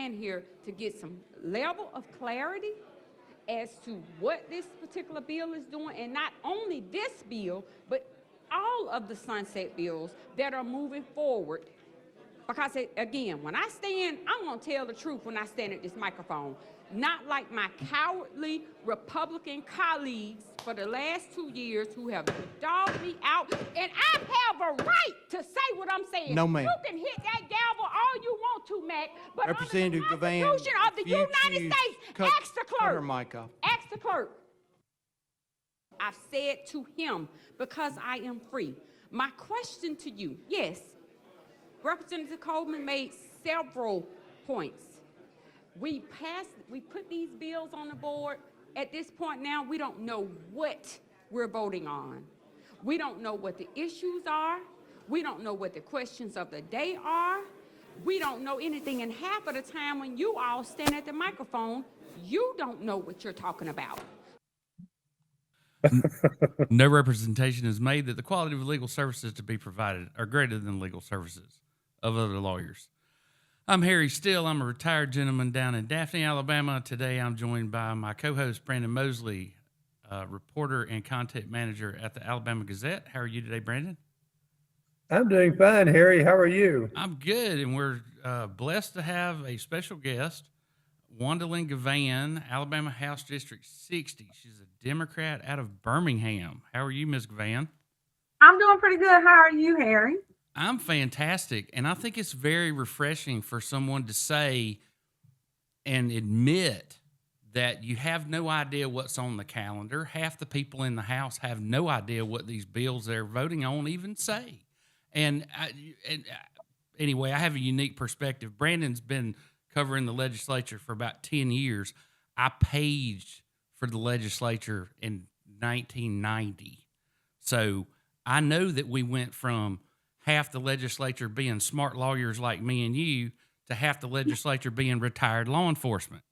stand here to get some level of clarity as to what this particular bill is doing, and not only this bill, but all of the sunset bills that are moving forward. Because again, when I stand, I'm gonna tell the truth when I stand at this microphone. Not like my cowardly Republican colleagues for the last 2 years who have dogged me out, and I have a right to say what I'm saying. No, ma'am. You can hit that gavel all you want to, Mac, but Representative under the Givan, Constitution of the United States, ask the clerk. Cut her mic off. Ask the clerk. I've said to him, because I am free. My question to you, yes, Representative Coleman made several points. We put these bills on the board. At this point now, we don't know what we're voting on. We don't know what the issues are. We don't know what the questions of the day are. We don't know anything. And half of the time when you all stand at the microphone, you don't know what you're talking about. No representation is made that the quality of legal services to be provided are greater than legal services of other lawyers. I'm Harry Steele. I'm a retired gentleman down in Daphne, Alabama. Today I'm joined by my co-host, Brandon Mosley, reporter and content manager at the Alabama Gazette. How are you today, Brandon? I'm doing fine, Harry. How are you? I'm good, and we're blessed to have a special guest, Juandalynn Givan, Alabama House District 60. She's a Democrat out of Birmingham. How are you, Ms. Givan? I'm doing pretty good. How are you, Harry? I'm fantastic, and I think it's very refreshing for someone to say and admit that you have no idea what's on the calendar. Half the people in the House have no idea what these bills they're voting on even say. And anyway, I have a unique perspective. Brandon's been covering the legislature for about 10 years. I paged for the legislature in 1990. So I know that we went from half the legislature being smart lawyers like me and you to half the legislature being retired law enforcement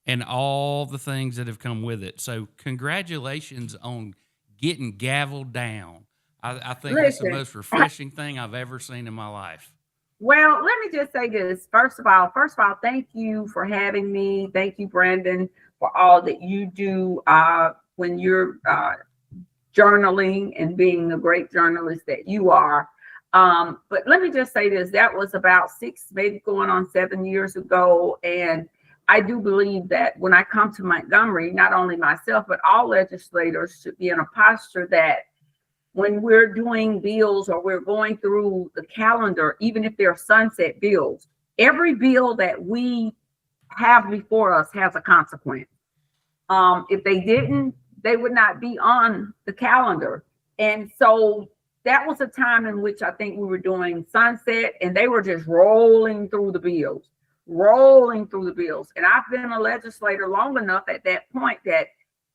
and all the things that have come with it. So congratulations on getting gavelled down. I think that's the most refreshing thing I've ever seen in my life. Well, let me just say this. First of all, thank you for having me. Thank you, Brandon, for all that you do when you're journaling and being a great journalist that you are. But let me just say this, that was about 6, maybe going on 7 years ago. And I do believe that when I come to Montgomery, not only myself, but all legislators should be in a posture that when we're doing bills or we're going through the calendar, even if they're sunset bills, every bill that we have before us has a consequence. If they didn't, they would not be on the calendar. And so that was a time in which I think we were doing sunset and they were just rolling through the bills. And I've been a legislator long enough at that point that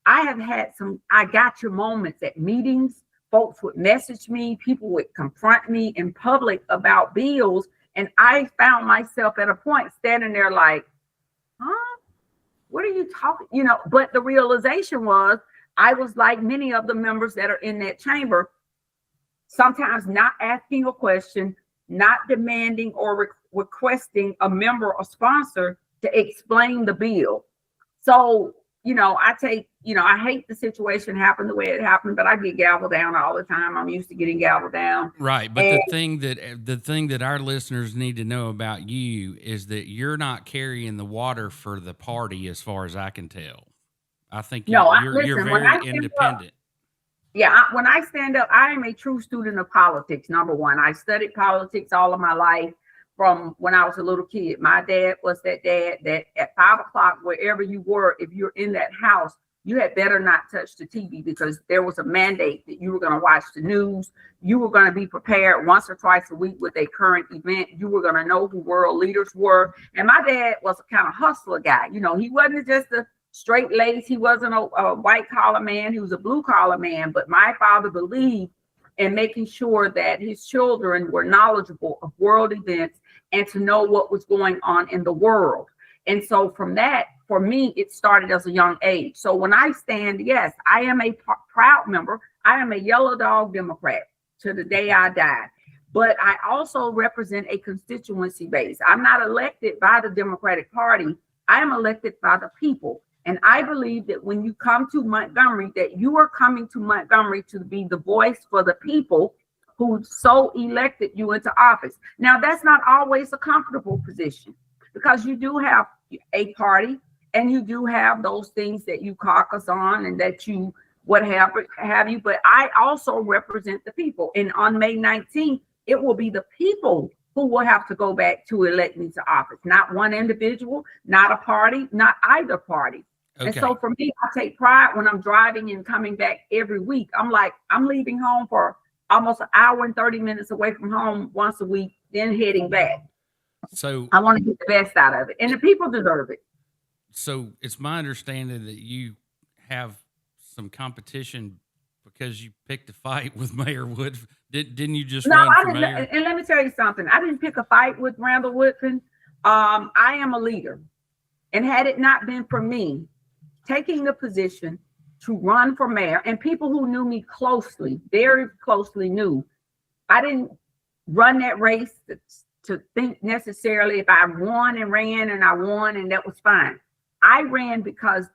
I have had some I got your moments at meetings. Folks would message me, people would confront me in public about bills. And I found myself at a point standing there like, huh? What are you talking? You know, but the realization was I was like many of the members that are in that chamber, sometimes not asking a question, not demanding or requesting a member or sponsor to explain the bill. So, I hate the situation happened the way it happened, but I get gavelled down all the time. I'm used to getting gavelled down. Right. But the thing that our listeners need to know about you is that you're not carrying the water for the party, as far as I can tell. I think you're very independent. When I stand up, I am a true student of politics. Number one, I studied politics all of my life from when I was a little kid. My dad was that dad that at 5 o'clock, wherever you were, if you're in that house, you had better not touch the TV because there was a mandate that you were going to watch the news. You were going to be prepared once or twice a week with a current event. You were going to know who world leaders were. And my dad was a kind of hustler guy. He wasn't just a straight lace. He wasn't a white collar man. He was a blue collar man. But my father believed in making sure that his children were knowledgeable of world events and to know what was going on in the world. And so from that, for me, it started as a young age. So when I stand, yes, I am a proud member. I am a yellow dog Democrat to the day I die. but I also represent a constituency base. I'm not elected by the Democratic Party. I am elected by the people. And I believe that when you come to Montgomery, that you are coming to Montgomery to be the voice for the people who so elected you into office. Now, that's not always a comfortable position, because you do have a party and you do have those things that you caucus on and that you what have you. But I also represent the people. And on May 19th, it will be the people who will have to go back to elect me to office, not one individual, not a party, not either party. Okay. And so for me, I take pride when I'm driving and coming back every week. I'm like, I'm leaving home for almost an hour and 30 minutes away from home once a week, then heading back. So I want to get the best out of it, and the people deserve it. So it's my understanding that you have some competition because you picked a fight with Mayor Wood. Didn't you just run for mayor? And let me tell you something. I didn't pick a fight with Randall Woodfin. I am a leader, and had it not been for me taking the position to run for mayor, and people who knew me closely, very closely knew, I didn't run that race to think necessarily if I won and ran and I won and that was fine. I ran because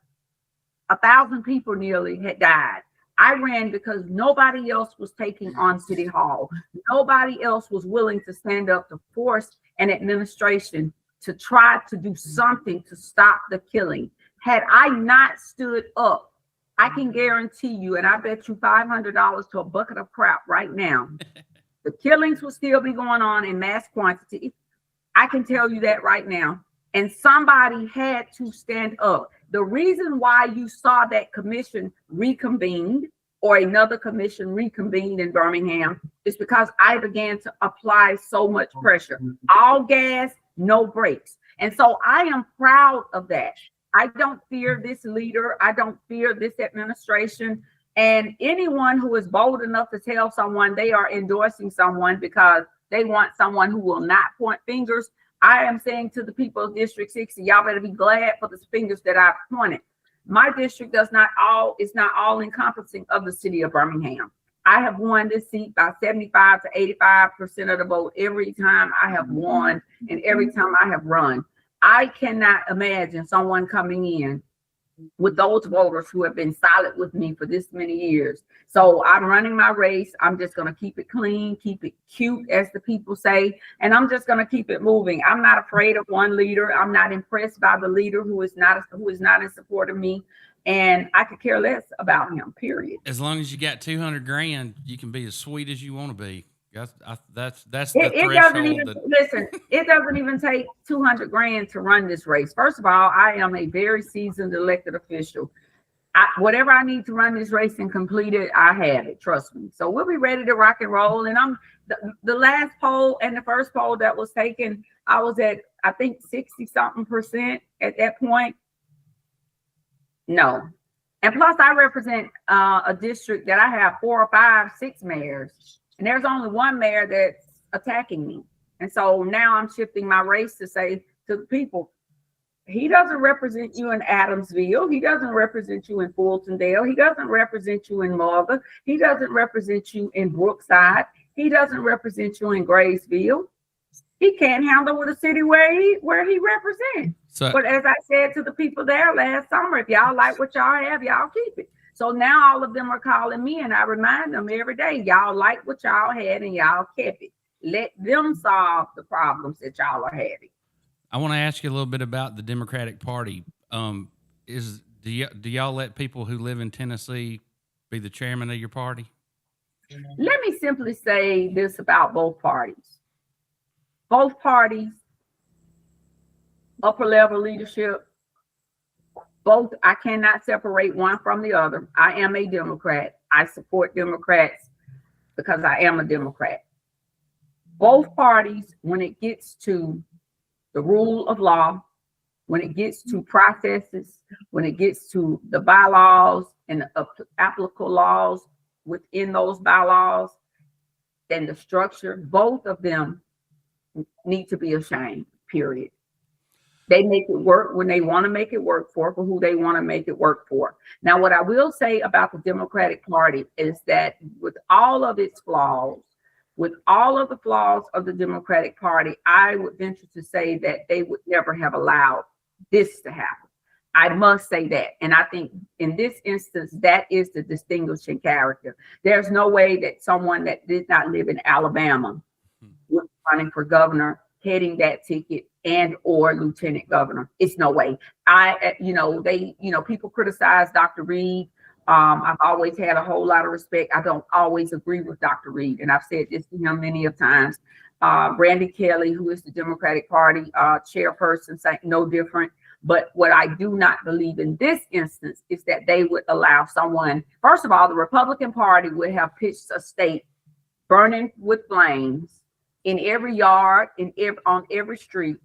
1,000 people nearly had died. I ran because nobody else was taking on City Hall. Nobody else was willing to stand up to force an administration to try to do something to stop the killing. Had I not stood up, I can guarantee you, and I bet you $500 to a bucket of crap right now, the killings will still be going on in mass quantity. I can tell you that right now. And somebody had to stand up. The reason why you saw that commission reconvened, or another commission reconvened in Birmingham, is because I began to apply so much pressure. All gas, no brakes. And so I am proud of that. I don't fear this leader. I don't fear this administration. And anyone who is bold enough to tell someone they are endorsing someone because they want someone who will not point fingers, I am saying to the people of District 60, y'all better be glad for the fingers that I've pointed. My district is not all encompassing of the city of Birmingham. I have won this seat by 75 to 85% of the vote every time I have won and every time I have run. I cannot imagine someone coming in with those voters who have been solid with me for this many years. So I'm running my race. I'm just going to keep it clean, keep it cute, as the people say, and I'm just going to keep it moving. I'm not afraid of one leader. I'm not impressed by the leader who is not in support of me, and I could care less about him, period. As long as you got 200 grand, you can be as sweet as you want to be. That's the threshold. Listen, it doesn't even take 200 grand to run this race. First of all, I am a very seasoned elected official. Whatever I need to run this race and complete it, I have it. Trust me. So we'll be ready to rock and roll. And I'm the last poll and the first poll that was taken, I was at, I think, 60-something% at that point. No. And plus, I represent a district that I have 4 or 5, 6 mayors. And there's only one mayor that's attacking me. And so now I'm shifting my race to say to the people, he doesn't represent you in Adamsville. He doesn't represent you in Fultondale. He doesn't represent you in Morgan. He doesn't represent you in Brookside. He doesn't represent you in Graysville. He can't handle with a city where he represents. So, but as I said to the people there last summer, if y'all like what y'all have, y'all keep it. So now all of them are calling me, and I remind them every day, y'all like what y'all had and y'all kept it. Let them solve the problems that y'all are having. I want to ask you a little bit about the Democratic Party. Do y'all let people who live in Tennessee be the chairman of your party? Let me simply say this about both parties. Both parties, upper level leadership, both, I cannot separate one from the other. I am a Democrat. I support Democrats because I am a Democrat. Both parties, when it gets to the rule of law, when it gets to processes, when it gets to the bylaws and the applicable laws within those bylaws and the structure, both of them need to be ashamed, period. They make it work when they want to make it work for who they want to make it work for. Now, what I will say about the Democratic Party is that with all of its flaws, with all of the flaws of the Democratic Party, I would venture to say that they would never have allowed this to happen. I must say that. And I think in this instance, that is the distinguishing character. There's no way that someone that did not live in Alabama was running for governor, heading that ticket, and or lieutenant governor. It's no way. People criticize Dr. Reed. I've always had a whole lot of respect. I don't always agree with Dr. Reed, and I've said this to him many of times. Brandy Kelly, who is the Democratic Party chairperson, saying no different. But what I do not believe in this instance is that they would allow someone. First of all, the Republican Party would have pitched a state burning with flames in every yard, on every street.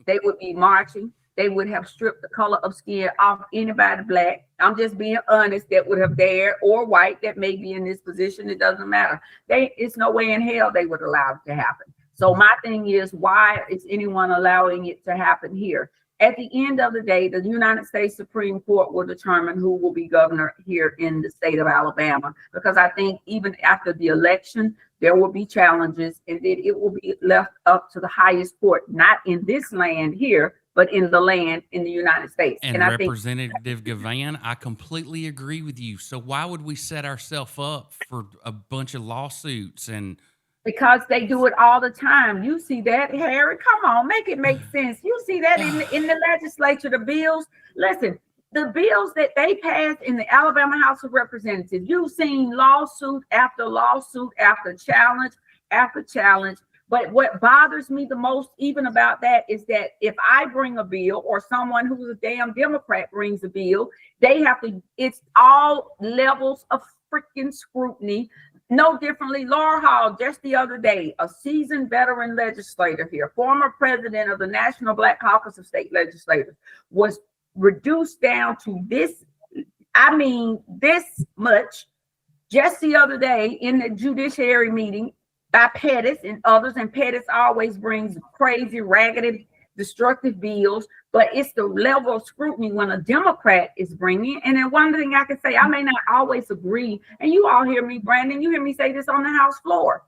They would be marching. They would have stripped the color of skin off anybody black. I'm just being honest, that would have dared, or white that may be in this position. It doesn't matter. It's no way in hell they would allow it to happen. So my thing is, why is anyone allowing it to happen here? At the end of the day, the United States Supreme Court will determine who will be governor here in the state of Alabama, because I think even after the election, there will be challenges, and then it will be left up to the highest court, not in this land here, but in the land in the United States. And I Representative Givan, I completely agree with you. So why would we set ourselves up for a bunch of lawsuits? And because they do it all the time. You see that, Harry? Come on, make it make sense. You see that in the legislature, the bills. Listen, the bills that they passed in the Alabama House of Representatives, you've seen lawsuit after lawsuit after challenge after challenge. But what bothers me the most even about that is that if I bring a bill, or someone who's a damn Democrat brings a bill, they have to, it's all levels of freaking scrutiny. No differently, Laura Hall, just the other day, a seasoned veteran legislator here, former president of the National Black Caucus of State Legislators, was reduced down to this, this much, just the other day in the judiciary meeting by Pettis and others. And Pettis always brings crazy, raggedy, destructive bills, but it's the level of scrutiny when a Democrat is bringing. And then one thing I can say, I may not always agree, and you all hear me, Brandon, you hear me say this on the House floor.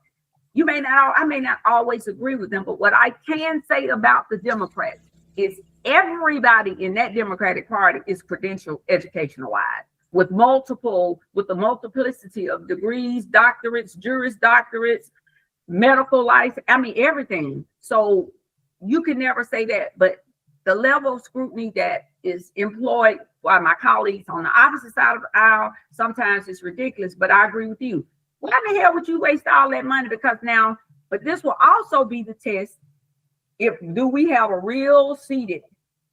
I may not always agree with them, but what I can say about the Democrats is everybody in that Democratic Party is credentialed educational-wise, with the multiplicity of degrees, doctorates, juris doctorates, medical license, everything. So you can never say that, but the level of scrutiny that is employed by my colleagues on the opposite side of the aisle, sometimes it's ridiculous, but I agree with you. Why the hell would you waste all that money? But this will also be the test. Do we have a real seated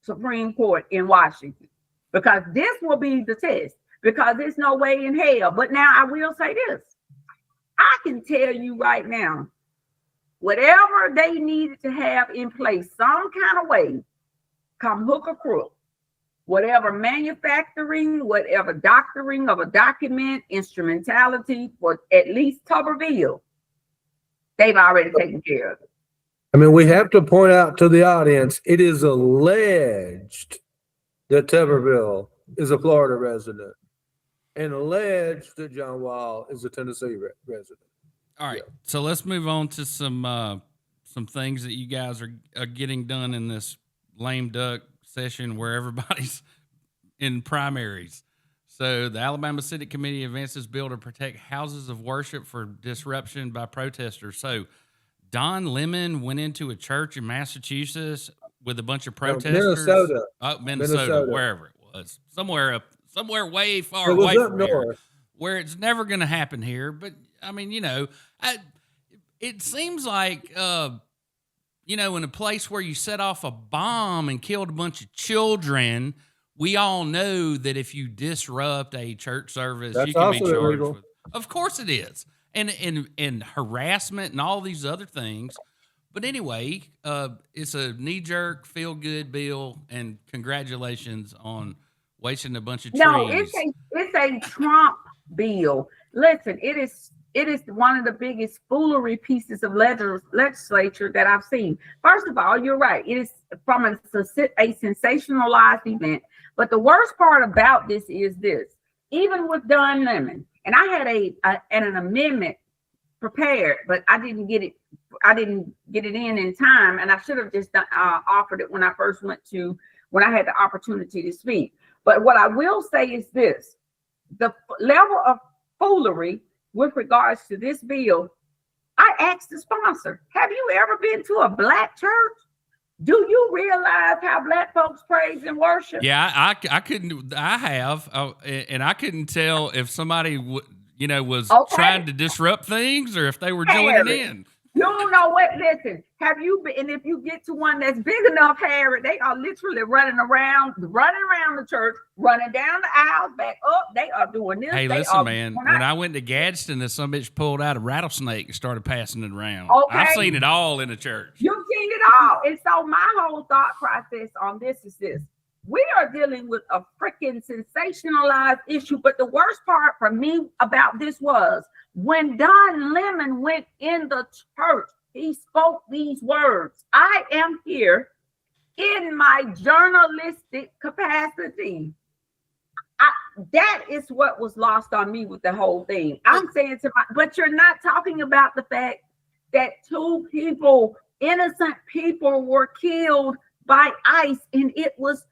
Supreme Court in Washington? Because this will be the test, because there's no way in hell. But now I will say this. I can tell you right now, whatever they needed to have in place, some kind of way, come hook or crook, whatever manufacturing, whatever doctoring of a document, instrumentality for at least Tuberville, they've already taken care of it. We have to point out to the audience, it is alleged that Tuberville is a Florida resident, and alleged that John Wall is a Tennessee resident. All right, so let's move on to some things that you guys are getting done in this lame duck session where everybody's in primaries. So the Alabama Senate Committee advances bill to protect houses of worship for disruption by protesters. So Don Lemon went into a church in Massachusetts with a bunch of protesters. Minnesota, wherever it was, somewhere way far away from here, where it's never going to happen here. But it seems like, in a place where you set off a bomb and killed a bunch of children, we all know that if you disrupt a church service, you can be charged with. Of course it is. And harassment and all these other things. But anyway, it's a knee-jerk, feel-good bill, and congratulations on wasting a bunch of trees. No, it's a Trump bill. Listen, it is one of the biggest foolery pieces of legislature that I've seen. First of all, you're right. It is from a sensationalized event. But the worst part about this is this. Even with Don Lemon, and I had an amendment prepared, but I didn't get it. I didn't get it in time, and I should have just offered it when I first when I had the opportunity to speak. But what I will say is this: the level of foolery with regards to this bill. I asked the sponsor, "Have you ever been to a black church? Do you realize how black folks praise and worship?" Yeah, I couldn't. I have, and I couldn't tell if somebody was trying to disrupt things or if they were joining in. You don't know what? Listen, have you been? And if you get to one that's big enough, Harry, they are literally running around the church, running down the aisles, back up. They are doing this. Hey, listen, man. When I went to Gadsden, some bitch pulled out a rattlesnake and started passing it around. Okay. I've seen it all in the church. You've seen it all. And so my whole thought process on this is this. We are dealing with a freaking sensationalized issue. But the worst part for me about this was when Don Lemon went in the church, he spoke these words: "I am here in my journalistic capacity." That is what was lost on me with the whole thing. I'm saying but you're not talking about the fact that 2 people, innocent people, were killed by ICE, and it was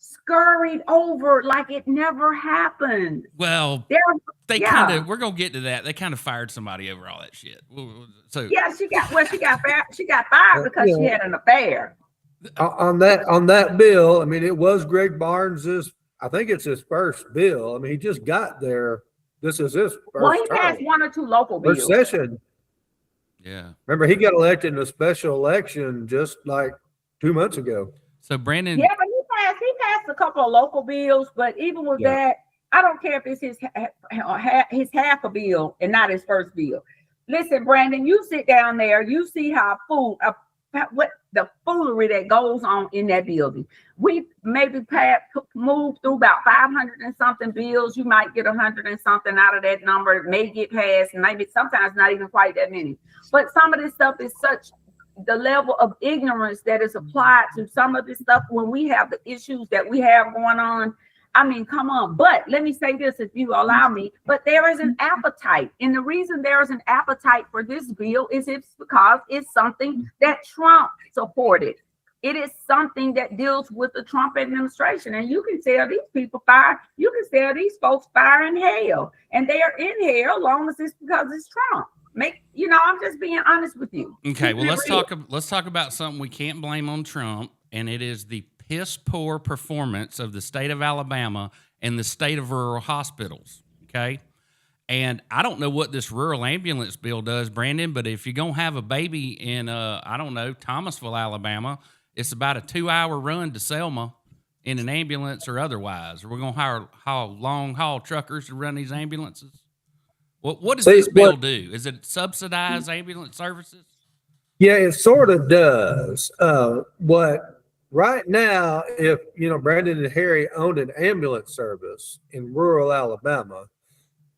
scurried over like it never happened. Well, we're gonna get to that. They kind of fired somebody over all that shit. So yeah, she got fired because she had an affair. On that bill, I mean, it was Greg Barnes's. I think it's his first bill. I mean, he just got there. This is his first. Well, he passed 1 or 2 local bills. First session. Yeah. Remember, he got elected in a special election just like 2 months ago. So Brandon. Yeah, but he passed a couple of local bills, but even with that, I don't care if it's his half a bill and not his first bill. Listen, Brandon, you sit down there, you see how what the foolery that goes on in that building. We maybe moved through about 500 and something bills. You might get 100 and something out of that number. It may get passed, and maybe sometimes not even quite that many. But some of this stuff is such the level of ignorance that is applied to some of this stuff when we have the issues that we have going on. I mean, come on. But let me say this, if you allow me, but there is an appetite. And the reason there is an appetite for this bill is it's because it's something that Trump supported. It is something that deals with the Trump administration. And you can tell these people fire, you can tell these folks fire in hell. And they are in hell as long as it's because it's Trump. I'm just being honest with you. Okay, well, let's talk about something we can't blame on Trump, and it is the piss poor performance of the state of Alabama and the state of rural hospitals. Okay, and I don't know what this rural ambulance bill does, Brandon, but if you're gonna have a baby in Thomasville, Alabama, it's about a 2-hour run to Selma in an ambulance or otherwise. We're gonna hire long haul truckers to run these ambulances. What does this bill do? Is it subsidize ambulance services? Yeah, it sort of does. Right now, if Brandon and Harry owned an ambulance service in rural Alabama,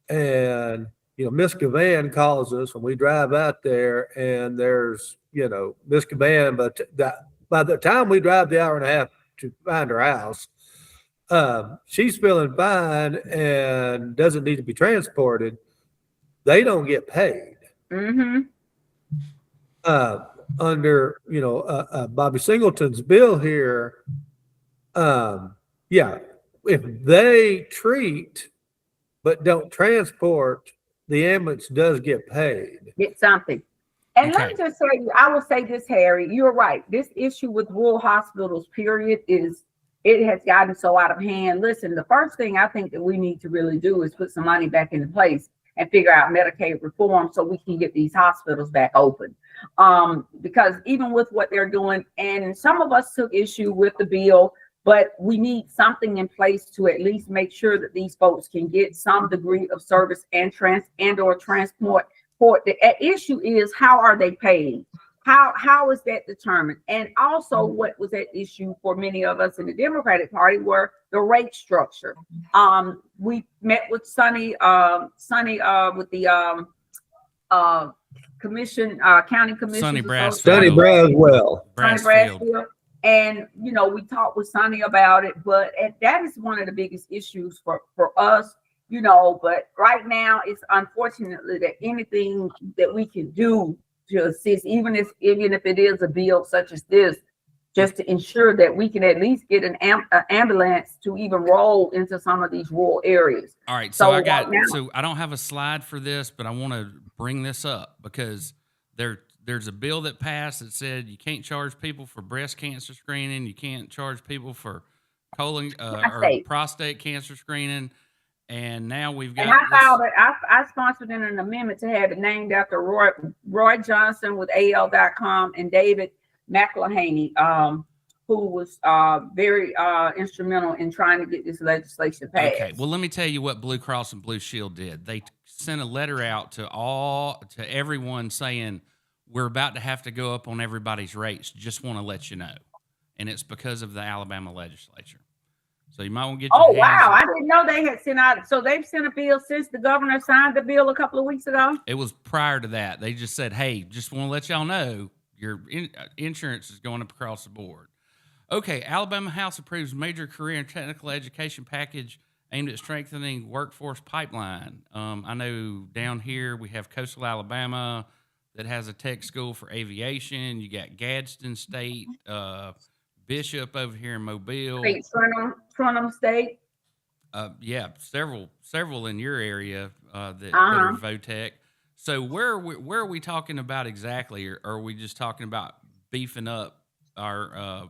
and Miss Givan calls us when we drive out there, and there's Miss Givan, but by the time we drive the hour and a half to find her house, she's feeling fine and doesn't need to be transported. They don't get paid. Mm-hmm. Under Bobby Singleton's bill here, if they treat but don't transport, the ambulance does get paid. Get something. And let me just say, I will say this, Harry, you're right. This issue with rural hospitals, period, it has gotten so out of hand. Listen, the first thing I think that we need to really do is put some money back into place and figure out Medicaid reform so we can get these hospitals back open. Because even with what they're doing, and some of us took issue with the bill, but we need something in place to at least make sure that these folks can get some degree of service and or transport. The issue is, how are they paid? How is that determined? And also, what was at issue for many of us in the Democratic Party were the rate structure. We met with Sonny with the commission, county commission. Sonny Braswell. Sonny Braswell. And we talked with Sonny about it, but that is one of the biggest issues for us you know, but right now it's unfortunately that anything that we can do to assist, even if it is a bill such as this, just to ensure that we can at least get an ambulance to even roll into some of these rural areas. All right, so right now, so I don't have a slide for this, but I want to bring this up because there's a bill that passed that said you can't charge people for breast cancer screening, you can't charge people for colon or prostate cancer screening, and now we've got. And I filed it. I sponsored an amendment to have it named after Roy Johnson with AL.com and David McElhaney, who was very instrumental in trying to get this legislation passed. Okay, well, let me tell you what Blue Cross and Blue Shield did. They sent a letter out to everyone saying we're about to have to go up on everybody's rates. Just want to let you know, and it's because of the Alabama legislature. So you might want to get your hands. Wow, I didn't know they had sent out. So they've sent a bill since the governor signed the bill a couple of weeks ago. It was prior to that. They just said, "Hey, just want to let y'all know your insurance is going up across the board." Okay, Alabama House approves major career and technical education package aimed at strengthening workforce pipeline. I know down here we have Coastal Alabama that has a tech school for aviation. You got Gadsden State, Bishop over here in Mobile. Trenum State. Yeah, several in your area that are VOTEC. So where are we talking about exactly, or are we just talking about beefing up our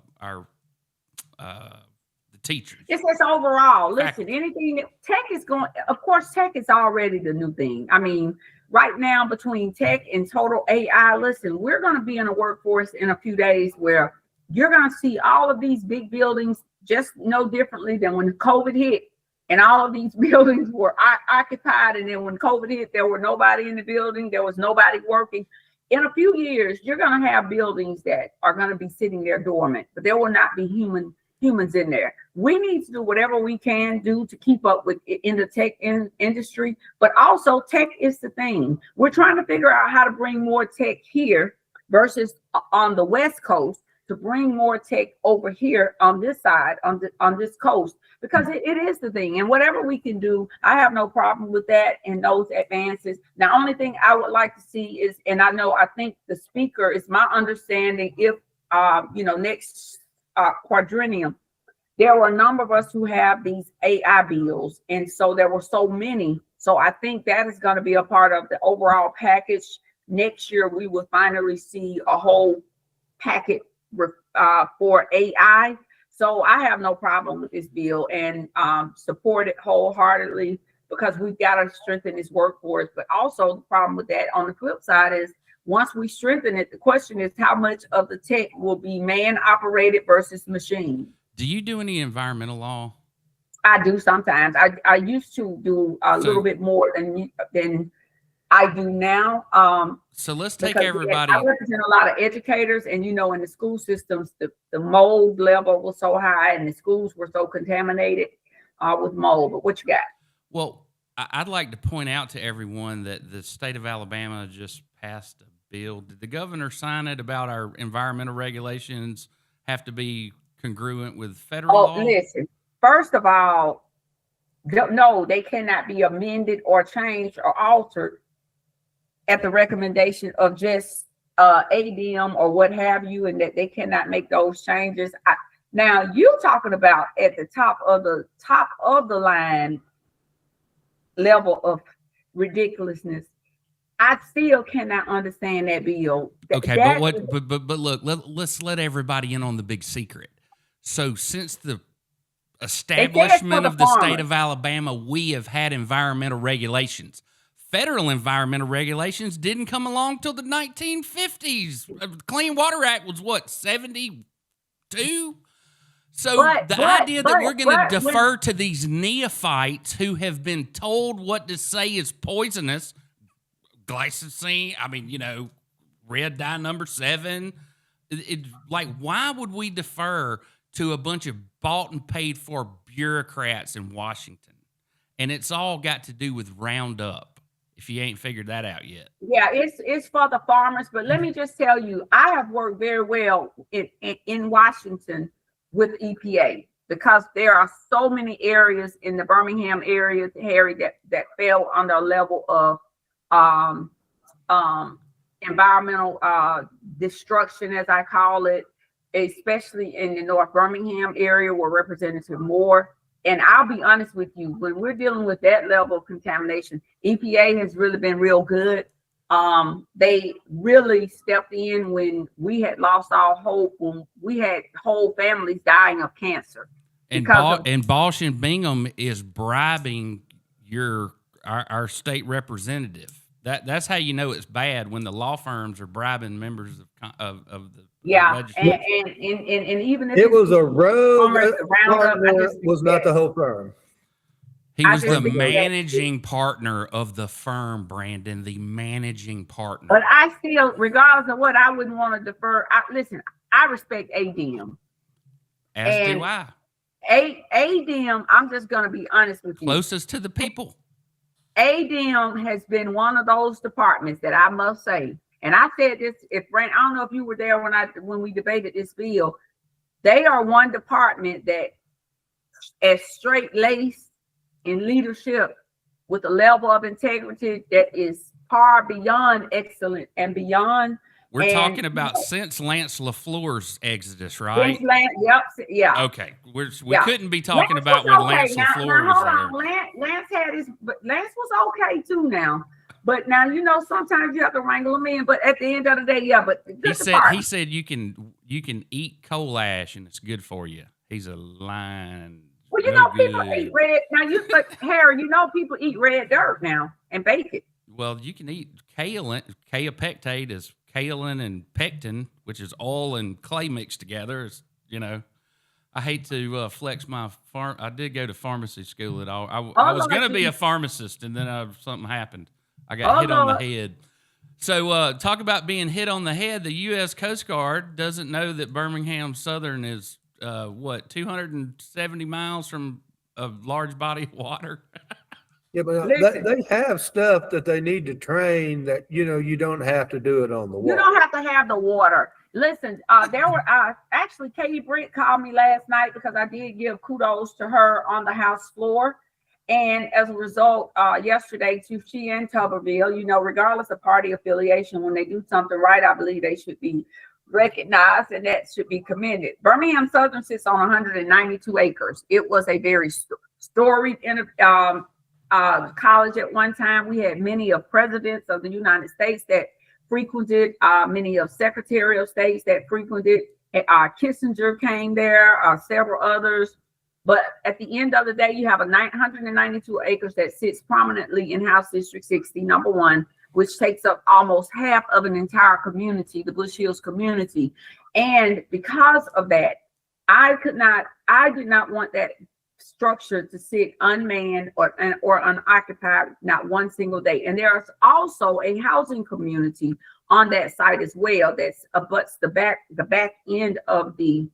the teachers? It's overall. Listen, anything that tech is going. Of course, tech is already the new thing. I mean, right now between tech and total AI, listen, we're going to be in a workforce in a few days where you're going to see all of these big buildings just no differently than when COVID hit. And all of these buildings were occupied. And then when COVID hit, there were nobody in the building. There was nobody working. In a few years, you're going to have buildings that are going to be sitting there dormant, but there will not be humans in there. We need to do whatever we can do to keep up with in the tech industry, but also tech is the thing. We're trying to figure out how to bring more tech here versus on the West Coast, to bring more tech over here on this side, on this coast, because it is the thing. And whatever we can do, I have no problem with that and those advances. The only thing I would like to see is, and I think the speaker is my understanding, if next quadrennium, there were a number of us who have these AI bills, and so there were so many. So I think that is going to be a part of the overall package. Next year, we will finally see a whole packet for AI. So I have no problem with this bill and support it wholeheartedly, because we've got to strengthen this workforce. But also the problem with that on the flip side is, once we strengthen it, the question is how much of the tech will be man operated versus machine. Do you do any environmental law? I do sometimes. I used to do a little bit more than I do now. So let's take everybody. I represent a lot of educators, and in the school systems, the mold level was so high, and the schools were so contaminated with mold. But what you got? Well, I'd like to point out to everyone that the state of Alabama just passed a bill. Did the governor sign it about our environmental regulations have to be congruent with federal law? Listen. First of all, no, they cannot be amended or changed or altered at the recommendation of just ADM or what have you, and that they cannot make those changes. Now you're talking about at the top of the line level of ridiculousness. I still cannot understand that bill. Okay, but look, let's let everybody in on the big secret. So since the establishment of the state of Alabama, we have had environmental regulations. Federal environmental regulations didn't come along till the 1950s. The Clean Water Act was what, 72? So the idea that we're going to defer to these neophytes who have been told what to say is poisonous, glycine, red dye number 7, why would we defer to a bunch of bought and paid for bureaucrats in Washington? And it's all got to do with Roundup, if you ain't figured that out yet. Yeah, it's for the farmers. But let me just tell you, I have worked very well in Washington with EPA. because there are so many areas in the Birmingham area, Harry, that fell under a level of environmental destruction, as I call it, especially in the North Birmingham area where Representative Moore. And I'll be honest with you, when we're dealing with that level of contamination, EPA has really been real good. They really stepped in when we had lost all hope, when we had whole families dying of cancer. And Bosch and Bingham is bribing our state representative. That's how you know it's bad, when the law firms are bribing members of the legislature. And even if it was a rogue Roundup, was not the whole firm. He was the managing partner of the firm, Brandon, the managing partner. But I still, regardless of what, I wouldn't want to defer. Listen, I respect ADM. As do I. ADM, I'm just going to be honest with you. Closest to the people. ADM has been one of those departments that I must say, and I said this, I don't know if you were there when we debated this bill. They are one department that, as straight-laced in leadership, with a level of integrity that is far beyond excellent and beyond. We're talking about since Lance LaFleur's exodus, right? Yeah. Okay, we couldn't be talking about when Lance LaFleur was there. Lance had his, but Lance was okay too now. But now, sometimes you have to wrangle them in. But at the end of the day, but he said you can eat coal ash and it's good for you. He's a lying. Well, people eat red now. But Harry, people eat red dirt now and bake it. Well, you can eat kaolin. Kaopectate is kaolin and pectin, which is oil and clay mixed together. It's, I hate to flex my farm. I did go to pharmacy school at all. I was going to be a pharmacist, and then something happened. I got hit on the head. So talk about being hit on the head. The U.S. Coast Guard doesn't know that Birmingham Southern is 270 miles from a large body of water. Yeah, but they have stuff that they need to train that, you don't have to do it on the water. You don't have to have the water. Listen, there were actually Katie Britt called me last night because I did give kudos to her on the House floor. And as a result, yesterday, she and Tuberville, regardless of party affiliation, when they do something right, I believe they should be recognized, and that should be commended. Birmingham Southern sits on 192 acres. It was a very storied college at one time. We had many of presidents of the United States that frequented, many of Secretary of States that frequented. Kissinger came there, several others. But at the end of the day, you have 192 acres that sits prominently in House District 60, number 1, which takes up almost half of an entire community, the Bush Hills community. And because of that, I did not want that structure to sit unmanned or unoccupied not one single day. And there's also a housing community on that site as well that abuts the back end of the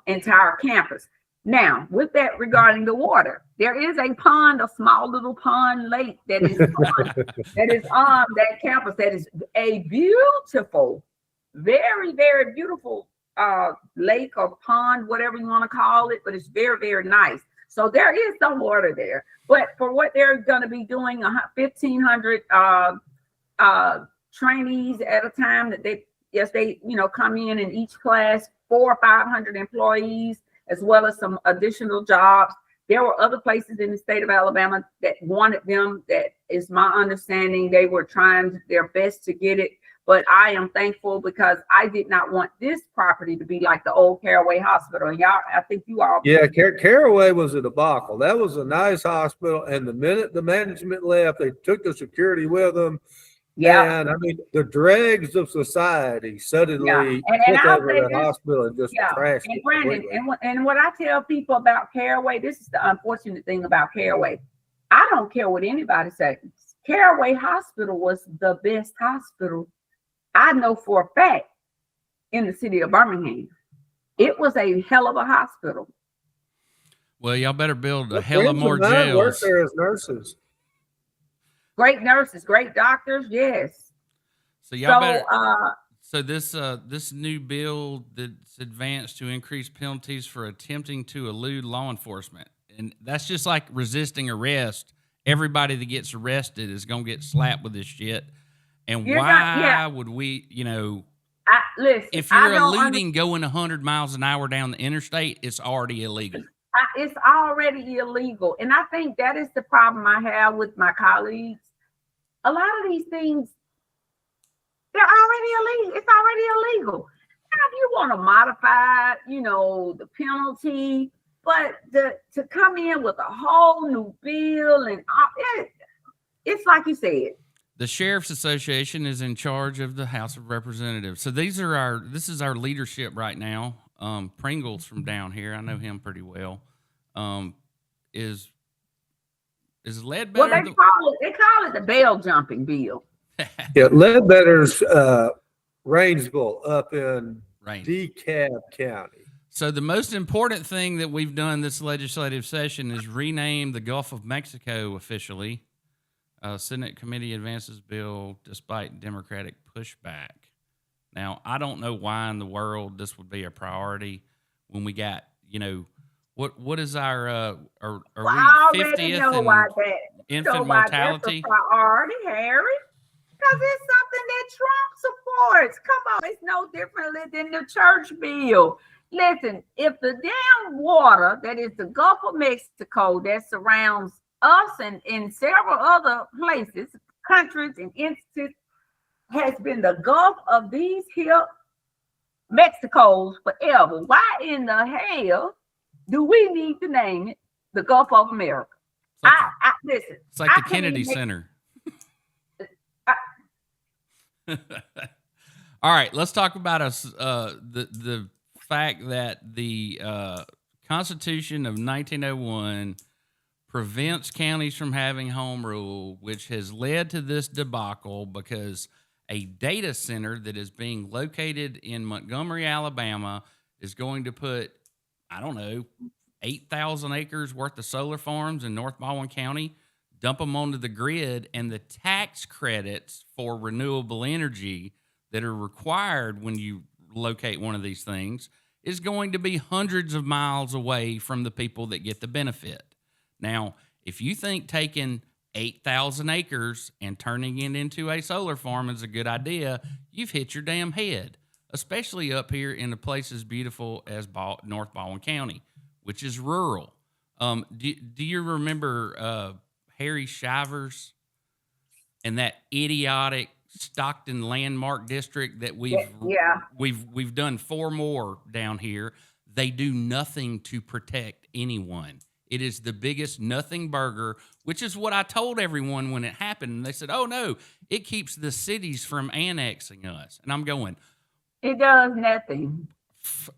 entire campus. Now, with that regarding the water, there is a pond, a small little pond lake that is on that campus. That is a beautiful, very, very beautiful lake or pond, whatever you want to call it, but it's very, very nice. So there is some water there. But for what they're going to be doing, 1,500 trainees at a time that they come in each class, 400 or 500 employees, as well as some additional jobs. There were other places in the state of Alabama that wanted them. That is my understanding. They were trying their best to get it. But I am thankful because I did not want this property to be like the old Caraway Hospital. And y'all, I think you all. Yeah, Caraway was a debacle. That was a nice hospital. And the minute the management left, they took the security with them. Yeah. And I mean, the dregs of society suddenly took over the hospital and just trashed it. And Brandon, and what I tell people about Caraway, this is the unfortunate thing about Caraway. I don't care what anybody says. Caraway Hospital was the best hospital I know for a fact in the city of Birmingham. It was a hell of a hospital. Well, y'all better build a hell of more jails. Work there as nurses. Great nurses, great doctors, yes. So y'all better. So this new bill that's advanced to increase penalties for attempting to elude law enforcement, and that's just like resisting arrest. Everybody that gets arrested is gonna get slapped with this shit. And why would we? Listen, if you're eluding going 100 miles an hour down the interstate, it's already illegal. It's already illegal, and I think that is the problem I have with my colleagues. A lot of these things, they're already illegal. It's already illegal. Now, if you want to modify, the penalty, but to come in with a whole new bill and it's like you said. The Sheriff's Association is in charge of the House of Representatives. So this is our leadership right now. Pringles from down here, I know him pretty well. Is Ledbetter? Well, they call it the bail jumping bill. Yeah, Ledbetter's rangeable up in DeKalb County. So the most important thing that we've done this legislative session is rename the Gulf of Mexico officially. Senate committee advances bill despite Democratic pushback. Now, I don't know why in the world this would be a priority when we got, what is our are we 50th in infant mortality? That's a priority, Harry, because it's something that Trump supports. Come on, it's no differently than the church bill. Listen, if the damn water that is the Gulf of Mexico that surrounds us and in several other places, countries and instances, has been the Gulf of these here Mexicos forever, why in the hell do we need to name it the Gulf of America? Listen. It's like the Kennedy Center. All right, let's talk about the fact that the Constitution of 1901 prevents counties from having home rule, which has led to this debacle because a data center that is being located in Montgomery, Alabama, is going to put, 8,000 acres worth of solar farms in North Baldwin County, dump them onto the grid, and the tax credits for renewable energy that are required when you locate one of these things is going to be hundreds of miles away from the people that get the benefit. Now, if you think taking 8,000 acres and turning it into a solar farm is a good idea, you've hit your damn head, especially up here in a place as beautiful as North Baldwin County, which is rural. Do you remember Harry Shivers and that idiotic Stockton Landmark District that we've done 4 more down here? They do nothing to protect anyone. It is the biggest nothing burger, which is what I told everyone when it happened. And they said, oh, no, it keeps the cities from annexing us. And I'm going, it does nothing.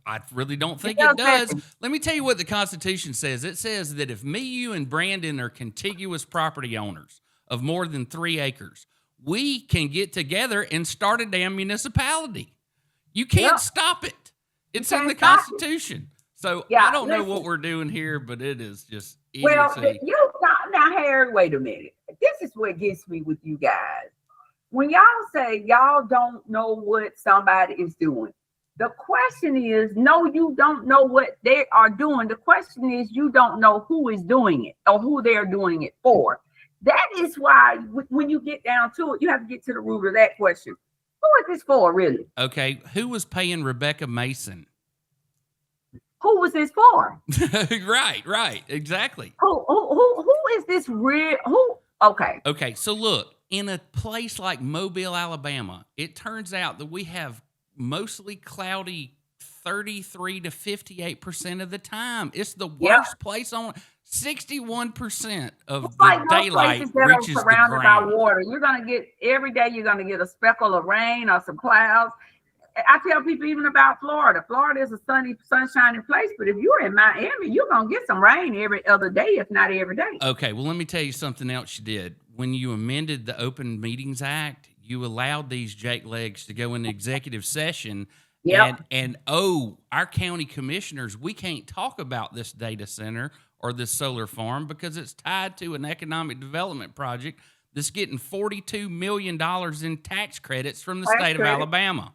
I really don't think it does. Let me tell you what the Constitution says. It says that if me, you, and Brandon are contiguous property owners of more than 3 acres, we can get together and start a damn municipality. You can't stop it. It's in the Constitution. So I don't know what we're doing here, but it is just idiocy. Now, Harry, wait a minute. This is what gets me with you guys. When y'all say y'all don't know what somebody is doing, the question is, no, you don't know what they are doing. The question is, you don't know who is doing it or who they're doing it for. That is why when you get down to it, you have to get to the root of that question. Who is this for, really? Okay, who was paying Rebecca Mason? Who was this for? Right, exactly. Who is this real? Who? Okay, so look, in a place like Mobile, Alabama, it turns out that we have mostly cloudy 33 to 58% of the time. It's the worst place on 61% of it's the like daylight that reaches are surrounded the ground. by water. You're gonna get every day. You're gonna get a speckle of rain or some clouds. I tell people even about Florida. Florida is a sunny, sunshiny place, but if you're in Miami, you're gonna get some rain every other day, if not every day. Okay, well, let me tell you something else you did. When you amended the Open Meetings Act, you allowed these jakelegs to go into executive session. Yep. And our county commissioners, we can't talk about this data center or this solar farm because it's tied to an economic development project that's getting $42 million in tax credits from the state of Alabama.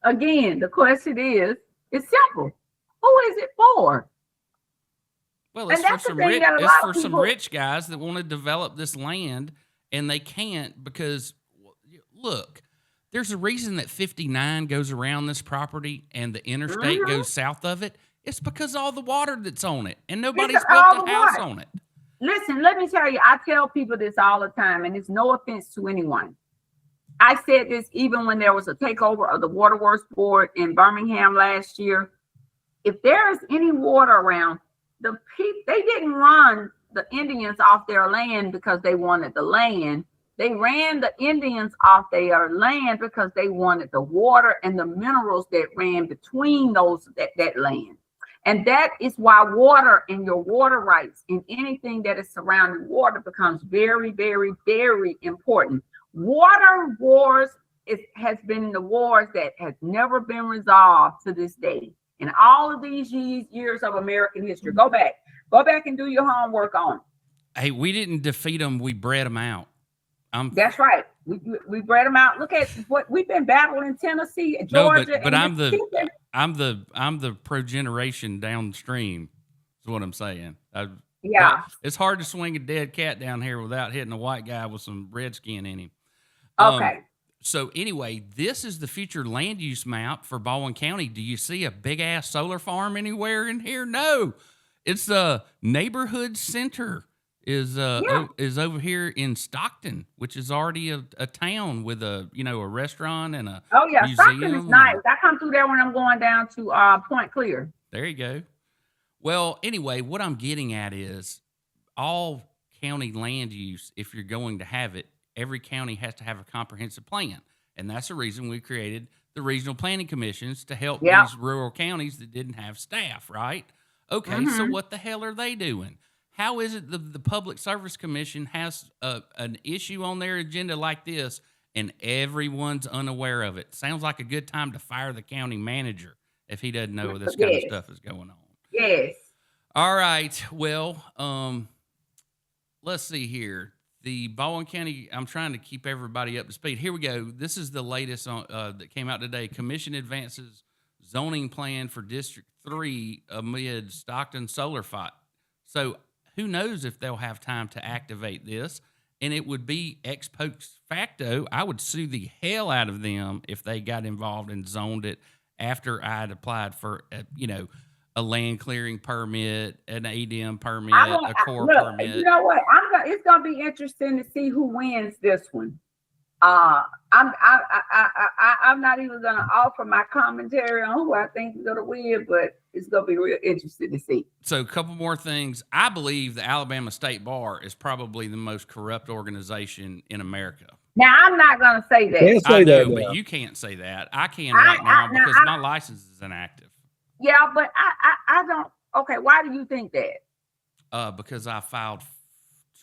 again, the question is, it's simple. Who is it for? Well, And it's for that's the some thing rich. that a It's lot for of some people. rich guys that want to develop this land, and they can't because look, there's a reason that 59 goes around this property and the interstate Mhm. goes south of it. It's because of all the water that's on it, and nobody's It's built all a the house water. on it. Listen, let me tell you, I tell people this all the time, and it's no offense to anyone. I said this even when there was a takeover of the Waterworks Board in Birmingham last year. If there is any water around, the people, they didn't run the Indians off their land because they wanted the land. They ran the Indians off their land because they wanted the water and the minerals that ran between that land. And that is why water and your water rights and anything that is surrounding water becomes very, very, very important. Water wars has been the wars that has never been resolved to this day. In all of these years of American history, go back and do your homework on it. Hey, we didn't defeat them; we bred them out. That's right. We bred them out. Look at what we've been battling in Tennessee, Georgia. No, but and I'm the progeneration downstream. Is what I'm saying. Yeah. It's hard to swing a dead cat down here without hitting a white guy with some red skin in him. Okay. So anyway, this is the future land use map for Baldwin County. Do you see a big ass solar farm anywhere in here? No, it's the neighborhood center is over here in Stockton, which is already a town with a restaurant and a museum. Stockton is nice. I come through there when I'm going down to Point Clear. There you go. Well, anyway, what I'm getting at is all county land use, if you're going to have it, every county has to have a comprehensive plan. And that's the reason we created the regional planning commissions to help these rural counties that didn't have staff, right? Okay, so what the hell are they doing? How is it the Public Service Commission has an issue on their agenda like this and everyone's unaware of it? Sounds like a good time to fire the county manager if he doesn't know this kind of stuff is going on. Yes. All right. Well, let's see here. The Baldwin County, I'm trying to keep everybody up to speed. Here we go. This is the latest on, that came out today. Commission advances zoning plan for District 3 amid Stockton solar fight. So who knows if they'll have time to activate this. And it would be ex post facto. I would sue the hell out of them if they got involved and zoned it after I had applied for, a land clearing permit, an ADM permit, a core permit. You know what? It's gonna be interesting to see who wins this one. I'm not even gonna offer my commentary on who I think is gonna win, but it's gonna be real interesting to see. So, a couple more things. I believe the Alabama State Bar is probably the most corrupt organization in America. Now, I'm not gonna say that. Can't say I know, that but now. you can't say that. I can right now because my license is inactive. Yeah, but I don't. Okay, why do you think that? Because I filed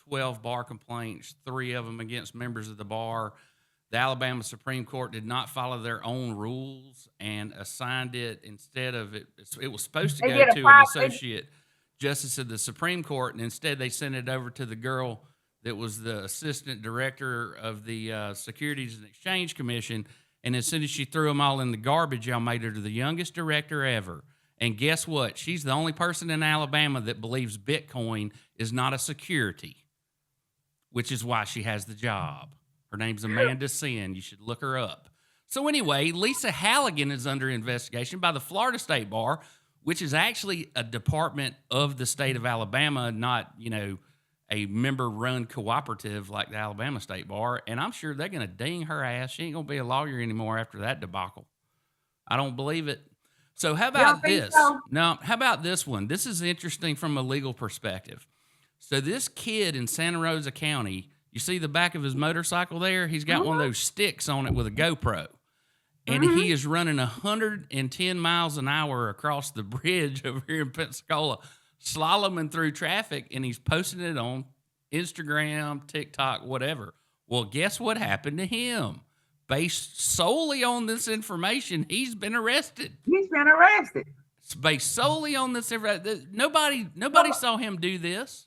12 bar complaints, 3 of them against members of the bar. The Alabama Supreme Court did not follow their own rules and assigned it instead of it. It was supposed to go to an associate justice of the Supreme Court, and instead they sent it over to the girl that was the assistant director of the Securities and Exchange Commission. And as soon as she threw them all in the garbage, y'all made her the youngest director ever. And guess what? She's the only person in Alabama that believes Bitcoin is not a security, which is why she has the job. Her name's Amanda Sin. You should look her up. So anyway, Lisa Halligan is under investigation by the Florida State Bar, which is actually a department of the state of Alabama, not, a member-run cooperative like the Alabama State Bar, and I'm sure they're going to ding her ass. She ain't going to be a lawyer anymore after that debacle. I don't believe it. So how about this? So? No, how about this one? This is interesting from a legal perspective. So this kid in Santa Rosa County, you see the back of his motorcycle there? He's got one of those sticks on it with a GoPro. And he is running 110 miles an hour across the bridge over here in Pensacola, slaloming through traffic, and he's posting it on Instagram, TikTok, whatever. Well, guess what happened to him? Based solely on this information, he's been arrested. He's been arrested. Based solely on this, nobody saw him do this.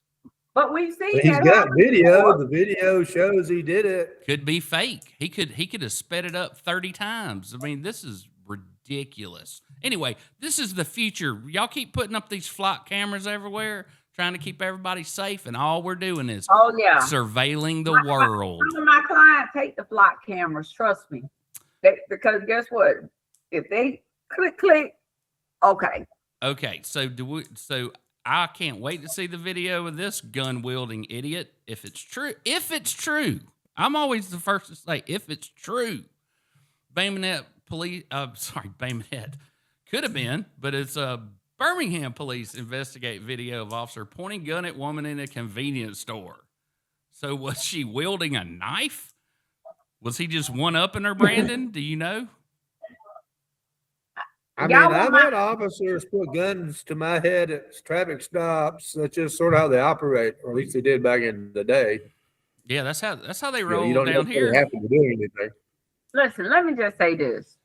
But we see But he's got video. The video shows he did it. Could be fake. He could have sped it up 30 times. I mean, this is ridiculous. ridiculous. Anyway, this is the future. Y'all keep putting up these flock cameras everywhere, trying to keep everybody safe, and all we're doing is surveilling the world. Some of my clients take the flock cameras, trust me. Because guess what? If they click, okay. Okay, so I can't wait to see the video of this gun-wielding idiot. If it's true, I'm always the first to say, if it's true, Bayonet could have been, but it's Birmingham police investigate video of officer pointing gun at woman in a convenience store. So was she wielding a knife? Was he just one-upping her, Brandon? Do you know? I mean, I've had officers put guns to my head at traffic stops. That's just sort of how they operate, or at least they did back in the day. Yeah, that's how they roll you don't down here. Have to do anything. Listen, let me just say this.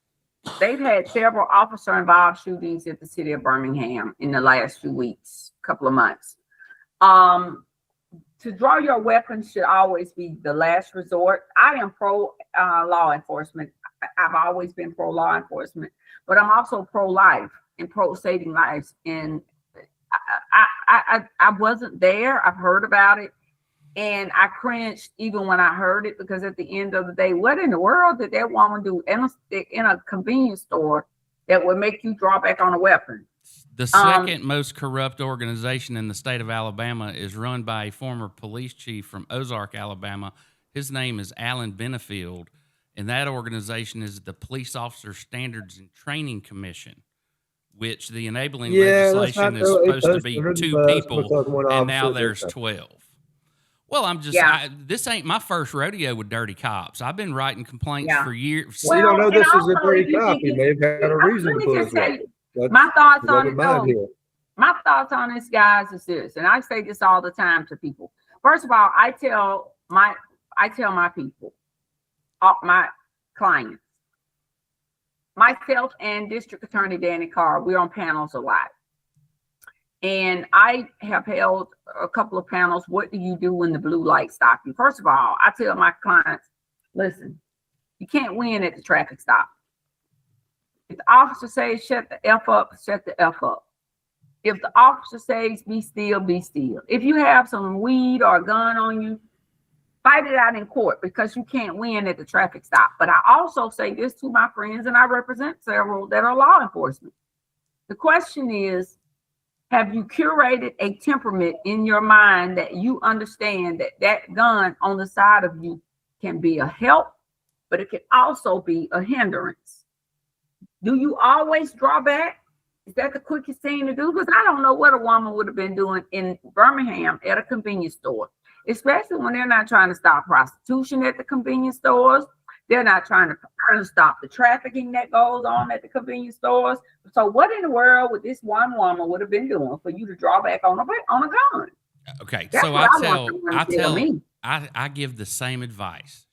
They've had several officer-involved shootings at the city of Birmingham in the last few weeks, couple of months. To draw your weapon should always be the last resort. I am pro law enforcement. I've always been pro law enforcement, but I'm also pro-life and pro saving lives. And I wasn't there. I've heard about it, and I cringed even when I heard it, because at the end of the day, what in the world did that woman do in a convenience store that would make you draw back on a weapon? The second most corrupt organization in the state of Alabama is run by a former police chief from Ozark, Alabama. His name is Alan Benefield, and that organization is the Police Officer Standards and Training Commission, which the enabling legislation is supposed to be 2 people, and now there's 12. Well, this ain't my first rodeo with dirty cops. I've been writing complaints for years. Well, you don't know this is a dirty cop. He may have had a reason to put it. My thoughts on this, guys, is this, and I say this all the time to people. First of all, I tell my people, my clients, myself and District Attorney Danny Carr, we're on panels a lot. And I have held a couple of panels. What do you do when the blue light stops you? First of all, I tell my clients, listen, you can't win at the traffic stop. If the officer says shut the F up, shut the F up. If the officer says be still, be still. If you have some weed or a gun on you, fight it out in court, because you can't win at the traffic stop. But I also say this to my friends, and I represent several that are law enforcement. The question is, have you curated a temperament in your mind that you understand that gun on the side of you can be a help, but it can also be a hindrance? Do you always draw back? Is that the quickest thing to do? Because I don't know what a woman would have been doing in Birmingham at a convenience store, especially when they're not trying to stop prostitution at the convenience stores. They're not trying to stop the trafficking that goes on at the convenience stores. So what in the world would this one woman would have been doing for you to draw back on a gun? Okay, That's so I give the same advice.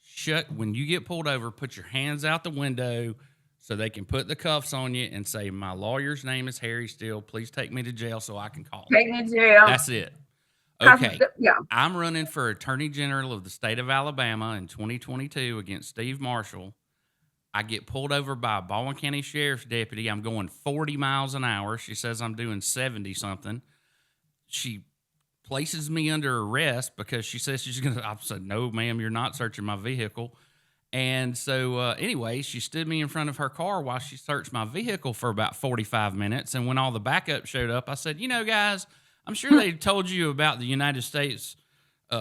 When you get pulled over, put your hands out the window so they can put the cuffs on you and say, my lawyer's name is Harry Steele. Please take me to jail so I can call him. Take me to jail. That's it. Okay. I'm running for Attorney General of the state of Alabama in 2022 against Steve Marshall. I get pulled over by a Baldwin County Sheriff's deputy. I'm going 40 miles an hour. She says I'm doing 70 something. She places me under arrest because she says she's going to. I said, no, ma'am, you're not searching my vehicle. And so anyway, she stood me in front of her car while she searched my vehicle for about 45 minutes. And when all the backup showed up, I said, guys, I'm sure they told you about the United States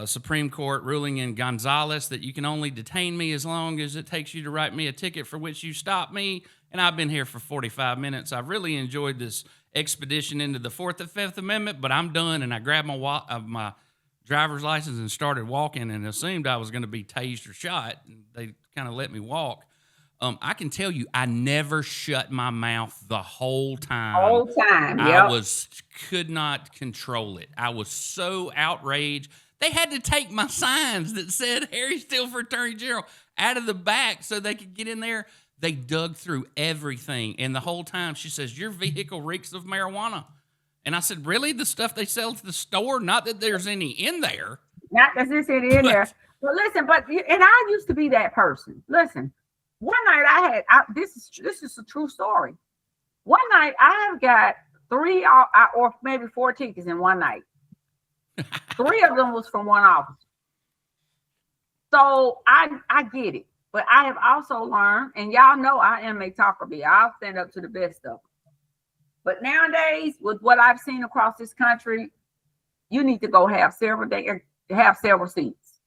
Supreme Court ruling in Gonzales that you can only detain me as long as it takes you to write me a ticket for which you stopped me. And I've been here for 45 minutes. I've really enjoyed this expedition into the Fourth and Fifth Amendment, but I'm done. And I grabbed my driver's license and started walking and assumed I was going to be tased or shot. And they kind of let me walk. I can tell you, I never shut my mouth the whole time. Yep. I could not control it. I was so outraged. They had to take my signs that said Harry Steele for Attorney General out of the back so they could get in there. They dug through everything. And the whole time she says, your vehicle reeks of marijuana. And I said, really? The stuff they sell to the store? Not that there's any in there. Not that there's any in there. But listen, and I used to be that person. Listen, One night this is a true story. One night I have got 3 or maybe 4 tickets in one night. 3 of them was from one officer. So I get it. But I have also learned, and y'all know I am a talker bee. I'll stand up to the best of them. But nowadays, with what I've seen across this country, you need to go have several seats.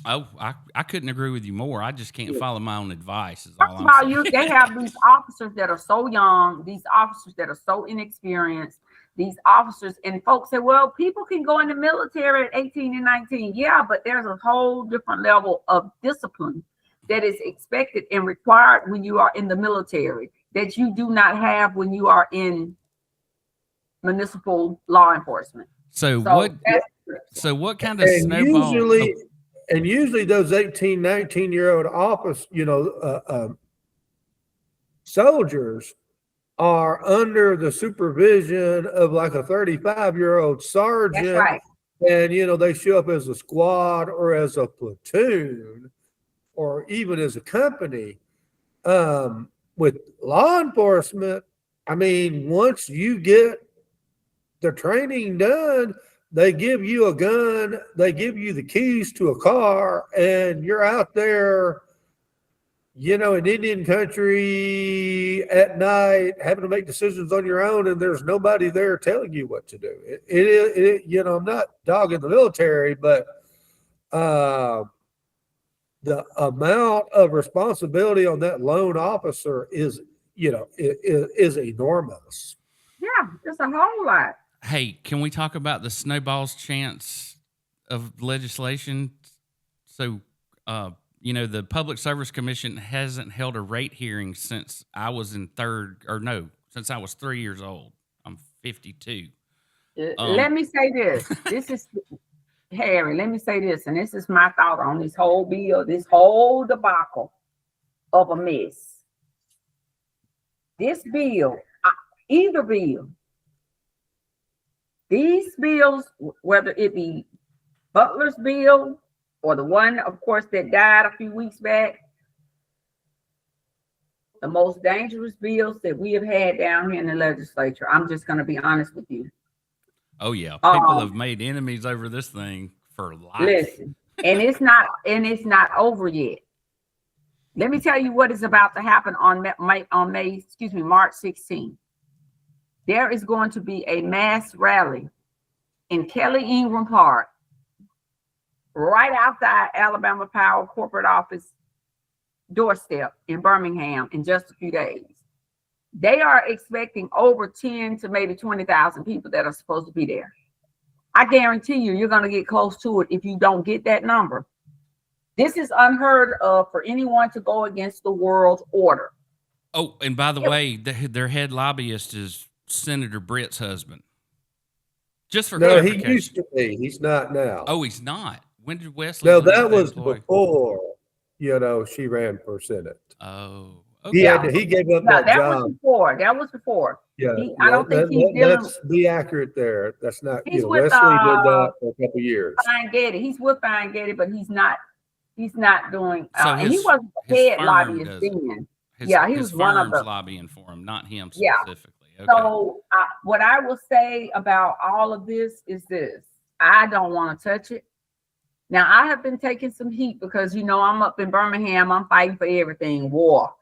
Oh, I couldn't agree with you more. I just can't follow my own advice. Is First all of I'm all, saying. they have these officers that are so young, these officers that are so inexperienced, these officers, and folks say, well, people can go in the military at 18 and 19. Yeah, but there's a whole different level of discipline that is expected and required when you are in the military that you do not have when you are in municipal law enforcement. So what kind of And snowball? usually those 18, 19-year-old office, soldiers are under the supervision of like a 35-year-old sergeant. That's right. And, they show up as a squad or as a platoon or even as a company. With law enforcement, I mean, once you get the training done, they give you a gun, they give you the keys to a car, and you're out there, in Indian country at night, having to make decisions on your own, and there's nobody there telling you what to do. I'm not dogging the military, but the amount of responsibility on that lone officer is enormous. Yeah, it's a whole lot. Hey, can we talk about the snowball's chance of legislation? So, the Public Service Commission hasn't held a rate hearing since I was since I was 3 years old. I'm 52. Let me say this. This is Harry. Let me say this, and this is my thought on this whole bill, this whole debacle of a mess. This bill, either bill, these bills, whether it be Butler's bill or the one, of course, that died a few weeks back, the most dangerous bills that we have had down here in the legislature. I'm just going to be honest with you. Oh yeah, people have made enemies over this thing for life. Listen, and it's not over yet. Let me tell you what is about to happen on March 16th. There is going to be a mass rally in Kelly Ingram Park, right outside Alabama Power corporate office doorstep in Birmingham in just a few days. They are expecting over 10 to maybe 20,000 people that are supposed to be there. I guarantee you're going to get close to it if you don't get that number. This is unheard of for anyone to go against the world order. Oh, and by the way, their head lobbyist is Senator Britt's husband. Just for clarification. He used to be. He's not now. Oh, he's not. When did Wesley? No, that was before, she ran for Senate. Oh, okay. He gave up that job. That was before. Yeah, I don't think he's dealing. Let's be accurate there. That's not. He's Wesley with, did that for a couple of years. Fine Getty. He's with Fine Getty, but he's not doing. So and he wasn't the head lobbyist then. He was one of the lobbying for him, not him specifically. Okay. So what I will say about all of this is this: I don't want to touch it. Now I have been taking some heat because I'm up in Birmingham. I'm fighting for everything, war,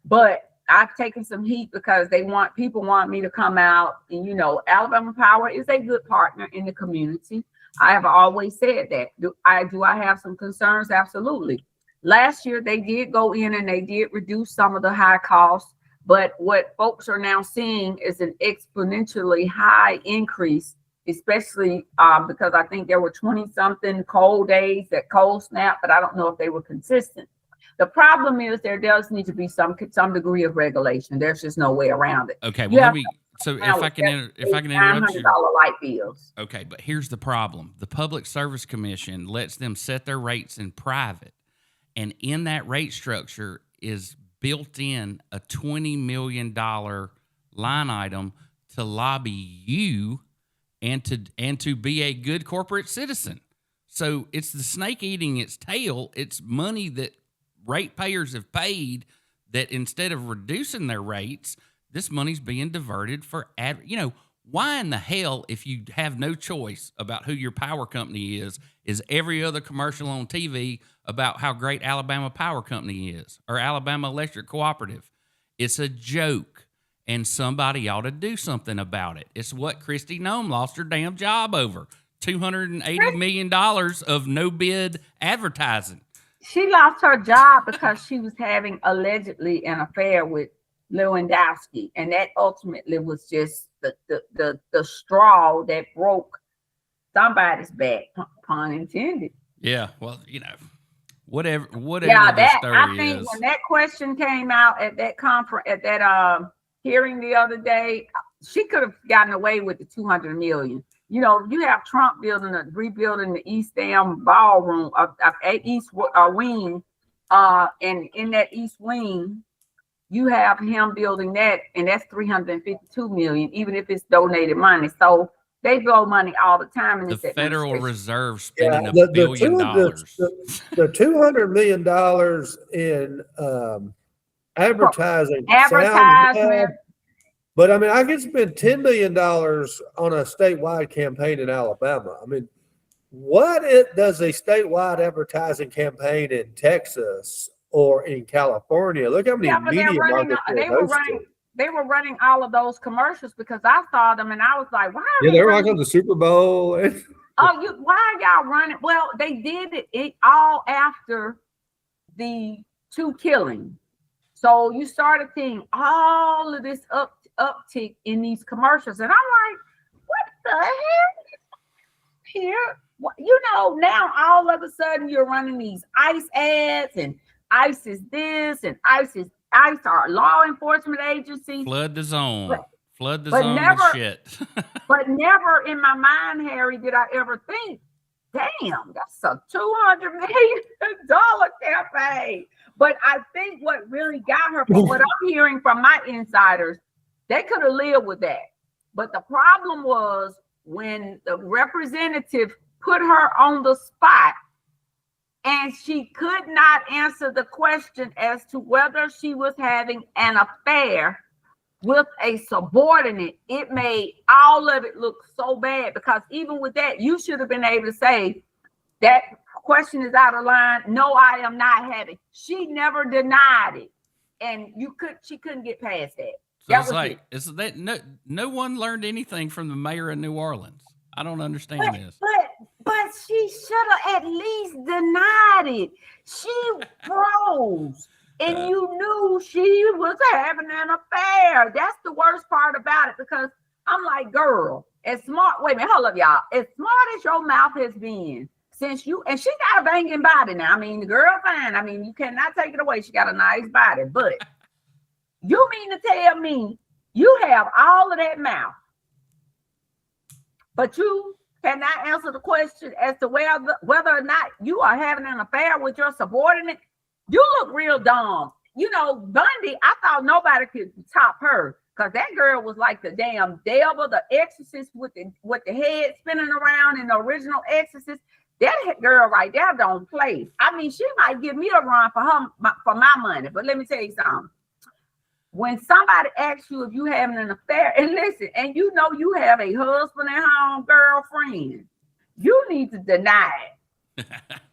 but I've taken some heat because people want me to come out, and Alabama Power is a good partner in the community. I have always said that. Do I have some concerns? Absolutely. Last year they did go in and they did reduce some of the high costs, but what folks are now seeing is an exponentially high increase, especially because I think there were 20-something cold days that cold snap, but I don't know if they were consistent. The problem is there does need to be some degree of regulation. There's just no way around it. Okay, well, if I can interrupt you. $900 light bills. Okay, but here's the problem. The Public Service Commission lets them set their rates in private, and in that rate structure is built in a $20 million line item to lobby you and to be a good corporate citizen. So it's the snake eating its tail. It's money that ratepayers have paid, that instead of reducing their rates, this money's being diverted for why in the hell, if you have no choice about who your power company is every other commercial on TV about how great Alabama Power Company is or Alabama Electric Cooperative? It's a joke, and somebody ought to do something about it. It's what Kristi Noem lost her damn job over. $280 million of no bid advertising. She lost her job because she was having allegedly an affair with Lewandowski, and that ultimately was just the straw that broke somebody's back, pun intended. Yeah, well, whatever Yeah, the story I think is. when that question came out at that conference, at that hearing the other day, she could have gotten away with the $200 million. You have Trump rebuilding the East Dam ballroom, East wing, and in that East wing, you have him building that, and that's $352 million, even if it's donated money. So they blow money all the time. In The this Federal Reserve Yeah, spending $1 billion. the $200 million in advertising. Advertisement. But I mean, I could spend $10 million on a statewide campaign in Alabama. I mean, does a statewide advertising campaign in Texas or in California? Look how many media markets they were running all of those commercials because I saw them and I was like, why? They were like on the Super Bowl. Why are y'all running? Well, they did it all after the 2 killings. So you started seeing all of this uptick in these commercials, and I'm like, what the hell here? Now all of a sudden you're running these ICE ads, and ICE is this, and ICE are law enforcement agencies. Flood the zone. Flood the but zone never, with shit. But never in my mind, Harry, did I ever think, damn, that's a $200 million campaign. But I think what really got her, from what I'm hearing from my insiders, they could have lived with that. But the problem was when the representative put her on the spot and she could not answer the question as to whether she was having an affair with a subordinate, it made all of it look so bad, because even with that, you should have been able to say, that question is out of line. No, I am not having. She never denied it. And she couldn't get past that. So no one learned anything from the mayor of New Orleans. I don't understand this. But she should have at least denied it. She froze. And you knew she was having an affair. That's the worst part about it, because I'm like, girl, wait a minute, hold up, y'all. As smart as your mouth has been since and she got a banging body now. I mean, the girl fine. I mean, you cannot take it away. She got a nice body. But you mean to tell me you have all of that mouth, but you cannot answer the question as to whether or not you are having an affair with your subordinate? You look real dumb. Bundy, I thought nobody could top her, because that girl was like the damn devil, the exorcist with the head spinning around in the original Exorcist. That girl right there don't play. I mean, she might give me a run for my money. But let me tell you something. When somebody asks you if you having an affair, and listen, and you have a husband at home, girlfriend, you need to deny it.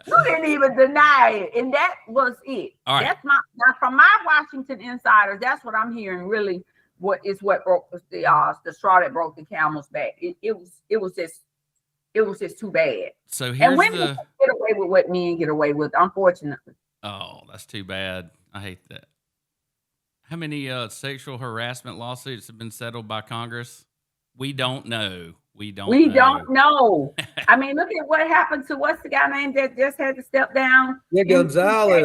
You didn't even deny it, and that was it. All right. That's from my Washington insiders. That's what I'm hearing. Really, what broke the straw that broke the camel's back. It was just too bad. So here's and women get away with what men get away with, unfortunately. Oh, that's too bad. I hate that. How many sexual harassment lawsuits have been settled by Congress? We don't know. We don't know. I mean, look at what happened to what's the guy name that just had to step down? Yeah, Gonzalez.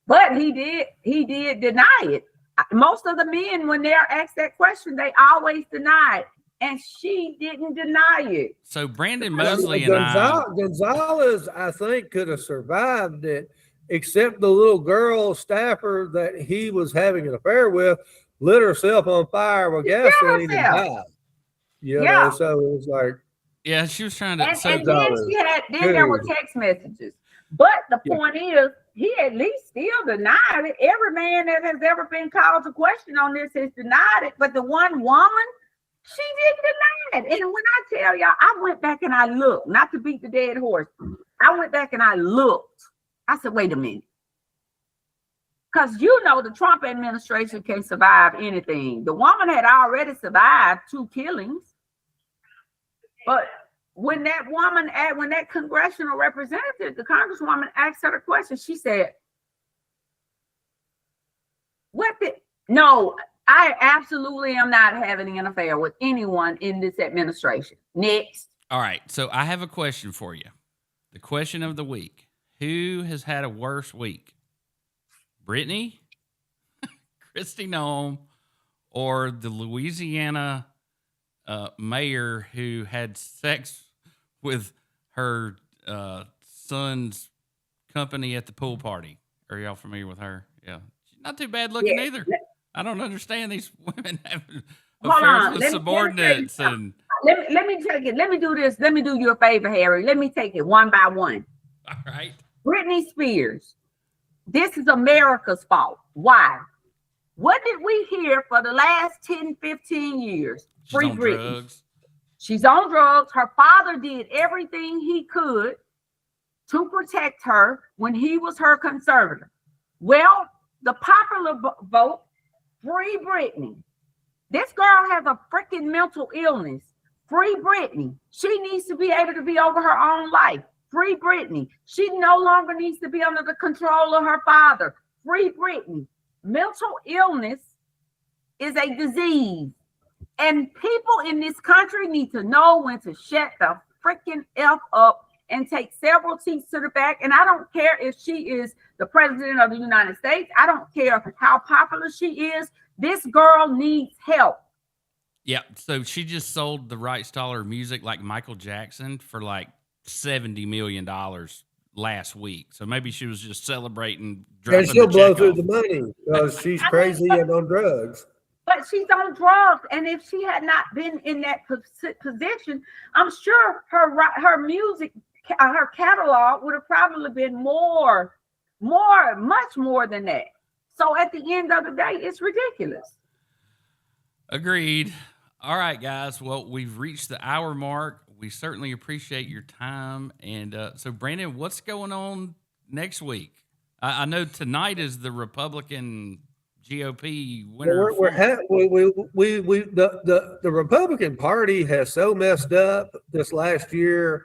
But he did deny it. Most of the men, when they're asked that question, they always deny it. And she didn't deny it. So Brandon Mosley Gonzalez, I think, could have survived it, except the little girl staffer that he was having an affair with lit herself on fire with gasoline and died. So it was like, yeah, she was trying to. And then there were text messages. But the point is, he at least still denied it. Every man that has ever been called to question on this has denied it. But the one woman, she didn't deny it. And when I tell y'all, I went back and I looked, not to beat the dead horse. I went back and I looked. I said, wait a minute. Because the Trump administration can survive anything. The woman had already survived 2 killings. But when that congressional representative, the congresswoman asked her the question, she said, no, I absolutely am not having an affair with anyone in this administration. Next. All right. So I have a question for you. The question of the week. Who has had a worse week? Brittany, Kristi Noem, or the Louisiana mayor who had sex with her son's company at the pool party? Are y'all familiar with her? Yeah. She's not too bad looking either. I don't understand these women having affairs with subordinates. Let me take it. Let me do this. Let me do you a favor, Harry. Let me take it one by one. All right. Britney Spears. This is America's fault. Why? What did we hear for the last 10, 15 years? Free Britney. Drugs. She's on drugs. Her father did everything he could to protect her when he was her conservator. Well, the popular vote, free Britney. This girl has a freaking mental illness. Free Britney. She needs to be able to be over her own life. Free Britney. She no longer needs to be under the control of her father. Free Britney. Mental illness is a disease. And people in this country need to know when to shut the freaking F up and take several seats to the back. And I don't care if she is the president of the United States. I don't care how popular she is. This girl needs help. Yeah. So she just sold the rights to all her music like Michael Jackson for like $70 million last week. So maybe she was just celebrating. And she'll blow through the money because she's crazy and on drugs. But she's on drugs. And if she had not been in that position, I'm sure her music, her catalog would have probably been much more than that. So at the end of the day, it's ridiculous. Agreed. All right, guys. Well, we've reached the hour mark. We certainly appreciate your time. And so, Brandon, what's going on next week? I know tonight is the Republican GOP winter. The Republican Party has so messed up this last year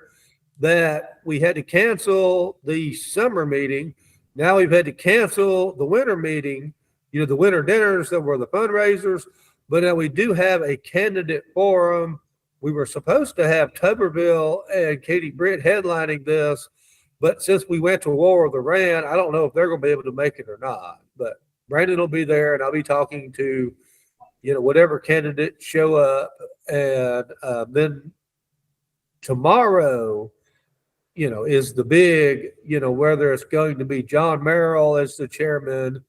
that we had to cancel the summer meeting. Now we've had to cancel the winter meeting, the winter dinners that were the fundraisers. But now we do have a candidate forum. We were supposed to have Tuberville and Katie Britt headlining this, but since we went to war with Iran, I don't know if they're going to be able to make it or not. But Brandon will be there, and I'll be talking to, whatever candidates show up. And then tomorrow, is the big, whether it's going to be John Merrill as the chairman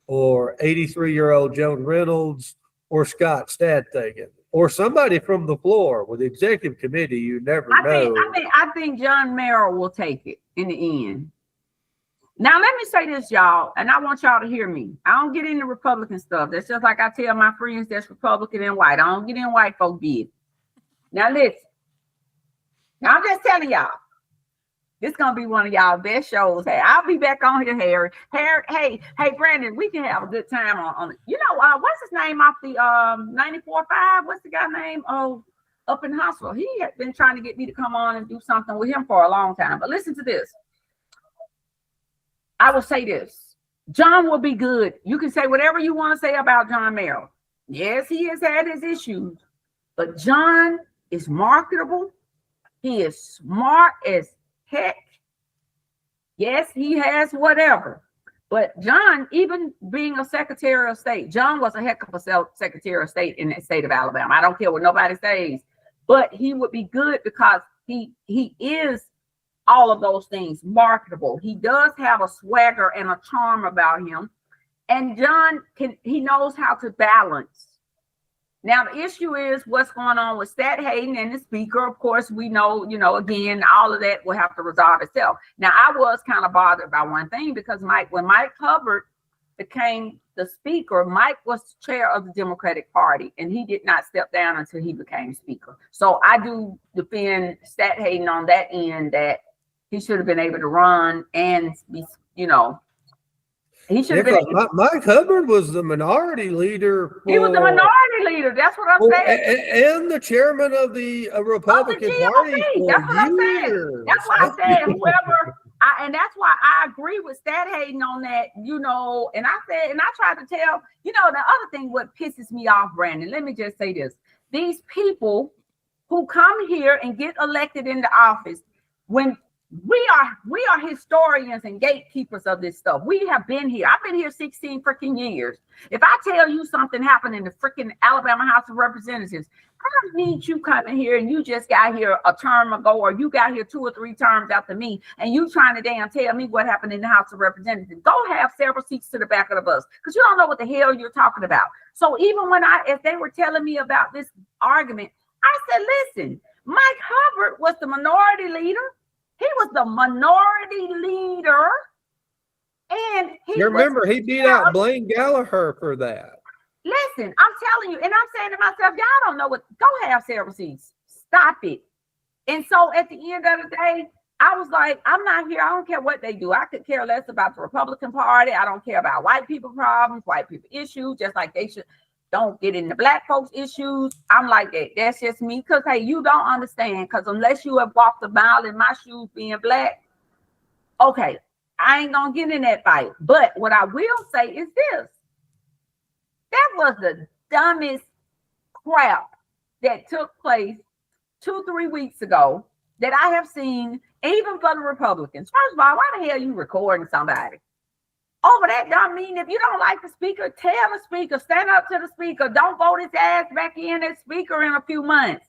or 83-year-old Joan Reynolds or Scott Stadthagen. Or somebody from the floor with the executive committee, you never know. I think John Merrill will take it in the end. Now, let me say this, y'all, and I want y'all to hear me. I don't get into Republican stuff. That's just like I tell my friends that's Republican and white. I don't get in white folk business. Now, listen. Now, I'm just telling y'all. This is going to be one of y'all best shows. Hey, I'll be back on here, Harry. Hey, Brandon, we can have a good time on it. What's his name off the 94.5? What's the guy name? Oh, up in Huntsville. He had been trying to get me to come on and do something with him for a long time. But listen to this. I will say this. John will be good. You can say whatever you want to say about John Merrill. Yes, he has had his issues. But John is marketable. He is smart as heck. Yes, he has whatever. But John, even being a Secretary of State, John was a heck of a Secretary of State in the state of Alabama. I don't care what nobody says. But he would be good because he is all of those things, marketable. He does have a swagger and a charm about him. And John he knows how to balance Now the issue is what's going on with Stat Hayden and the speaker. Of course, we know, again, all of that will have to resolve itself. Now, I was kind of bothered by one thing because when Mike Hubbard became the speaker, Mike was chair of the Democratic Party, and he did not step down until he became speaker. So I do defend Stat Hayden on that end, that he should have been able to run and be, he should have been. Mike Hubbard was the minority leader. He was the minority leader. That's what I'm saying. And the chairman of the Republican Party. That's what I'm saying. That's why I said whoever. And that's why I agree with Stat Hayden on that. And I said, and I tried to tell. The other thing, what pisses me off, Brandon. Let me just say this: these people who come here and get elected into office, when we are historians and gatekeepers of this stuff. We have been here. I've been here 16 freaking years. If I tell you something happened in the freaking Alabama House of Representatives, I don't need you coming here and you just got here a term ago, or you got here 2 or 3 terms after me, and you trying to damn tell me what happened in the House of Representatives. Go have several seats to the back of the bus, because you don't know what the hell you're talking about. So even if they were telling me about this argument, I said, listen, Mike Hubbard was the minority leader. He was the minority leader, and he beat out Blaine Gallagher for that. Listen, I'm telling you, and I'm saying to myself, y'all don't know what. Go have several seats. Stop it. And so at the end of the day, I was like, I'm not here. I don't care what they do. I could care less about the Republican Party. I don't care about white people problems, white people issues, just like they should. Don't get into black folks' issues. I'm like that. That's just me. Because, hey, you don't understand. Because unless you have walked a mile in my shoes being black, okay, I ain't going to get in that fight. But what I will say is this. That was the dumbest crap that took place 2-3 weeks ago that I have seen, even for the Republicans. First of all, why the hell are you recording somebody? Over that don't mean if you don't like the speaker, tell the speaker, stand up to the speaker. Don't vote his ass back in as speaker in a few months.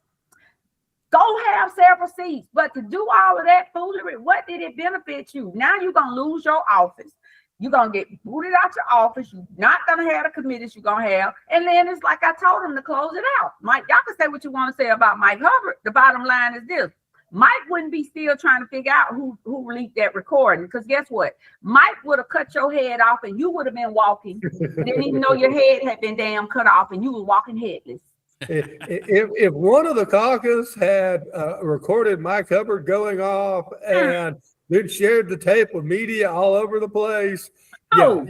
Go have several seats. But to do all of that foolery, what did it benefit you? Now you're going to lose your office. You're going to get booted out your office. You're not going to have the committees you're going to have. And then it's like I told him to close it out. Mike, y'all can say what you want to say about Mike Hubbard. The bottom line is this. Mike wouldn't be still trying to figure out who leaked that recording, because guess what? Mike would have cut your head off and you would have been walking. Didn't even know your head had been damn cut off and you were walking headless. If one of the caucus had recorded Mike Hubbard going off and then shared the tape with media all over the place, yeah.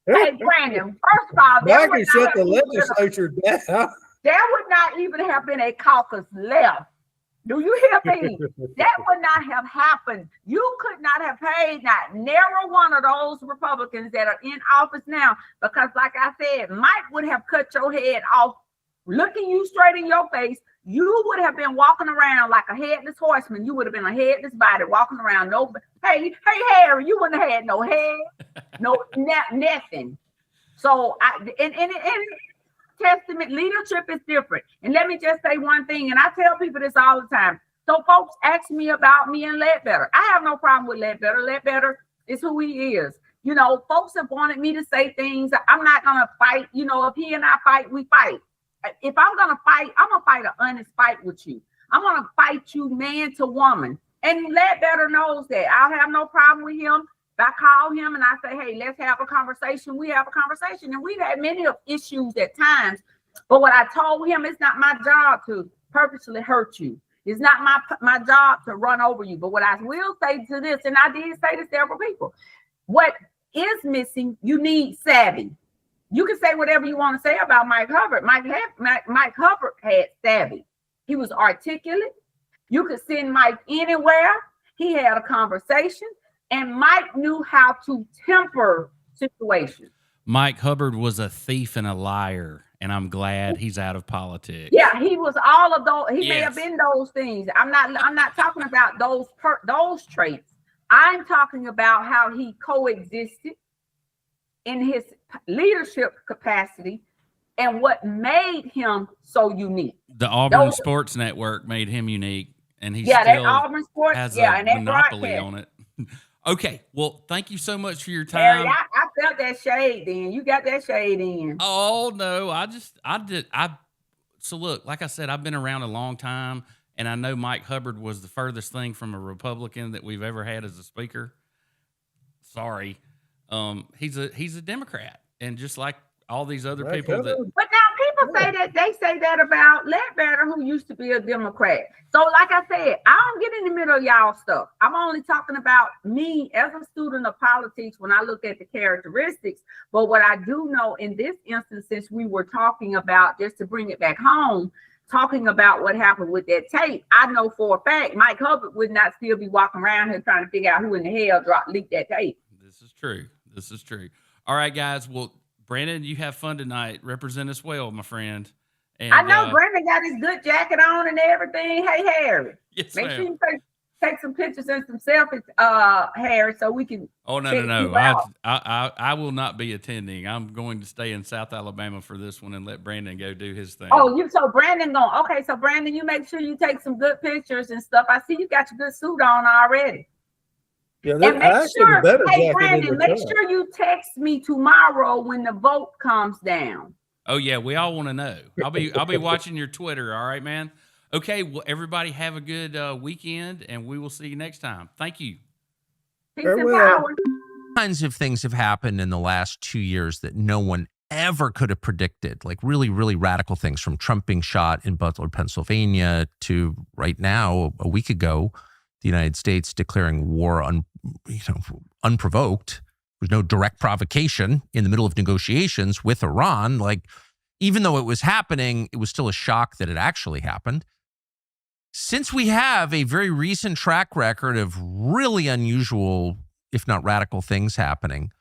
Hey, Brandon, first of all, Mike can shut the legislature down. There would not even have been a caucus left. Do you hear me? That would not have happened. You could not have paid not narrow one of those Republicans that are in office now, because like I said, Mike would have cut your head off, looking you straight in your face. You would have been walking around like a headless horseman. You would have been a headless body walking around. No, hey, Harry, you wouldn't have had no head, nothing. So Testament leadership is different. And let me just say one thing, and I tell people this all the time. So folks ask me about me and Ledbetter. I have no problem with Ledbetter. Ledbetter is who he is. Folks have wanted me to say things. I'm not going to fight. If he and I fight, we fight. If I'm going to fight, I'm going to fight an honest fight with you. I'm going to fight you man to woman. And Ledbetter knows that. I'll have no problem with him. If I call him and I say, hey, let's have a conversation, we have a conversation. And we've had many of issues at times. But what I told him, it's not my job to purposely hurt you. It's not my job to run over you. But what I will say to this, and I did say to several people, what is missing, you need savvy. You can say whatever you want to say about Mike Hubbard. Mike Hubbard had savvy. He was articulate. You could send Mike anywhere. He had a conversation. And Mike knew how to temper situations. Mike Hubbard was a thief and a liar, and I'm glad he's out of politics. Yeah, he was all of those. He may have been those things. I'm not talking about those traits. I'm talking about how he coexisted in his leadership capacity and what made him so unique. The Auburn Sports Network made him unique, and he that Auburn Sports, has and a monopoly on it. Okay, well, thank you so much for your time. Harry, I felt that shade then. You got that shade in. Oh no, I So look, like I said, I've been around a long time, and I know Mike Hubbard was the furthest thing from a Republican that we've ever had as a speaker. Sorry. He's a Democrat, and just like all these other people that. But now people say that they say that about Ledbetter, who used to be a Democrat. So, like I said, I don't get in the middle of y'all stuff. I'm only talking about me as a student of politics when I look at the characteristics. But what I do know in this instance, since we were talking about, just to bring it back home, talking about what happened with that tape, I know for a fact Mike Hubbard would not still be walking around here trying to figure out who in the hell leaked that tape. This is true. This is true. All right, guys. Well, Brandon, you have fun tonight. Represent us well, my friend. And, I know Brandon got his good jacket on and everything. Hey, Harry. Yes, Make ma'am. sure you take some pictures and some selfies, Harry, so we can. Oh, no. I will not be attending. I'm going to stay in South Alabama for this one and let Brandon go do his thing. Oh, so Brandon so Brandon, you make sure you take some good pictures and stuff. I see you got your good suit on already. Yeah, And make sure, hey Brandon, make sure you text me tomorrow when the vote comes down. Oh yeah, we all want to know. I'll be watching your Twitter. All right, man. Okay, well, everybody have a good weekend, and we will see you next time. Thank you. Peace and power. Kinds of things have happened in the last 2 years that no one ever could have predicted, like really, really radical things, from Trump being shot in Butler, Pennsylvania, to right now, a week ago, the United States declaring war unprovoked. There's no direct provocation in the middle of negotiations with Iran. Like, even though it was happening, it was still a shock that it actually happened. Since we have a very recent track record of really unusual, if not radical, things happening,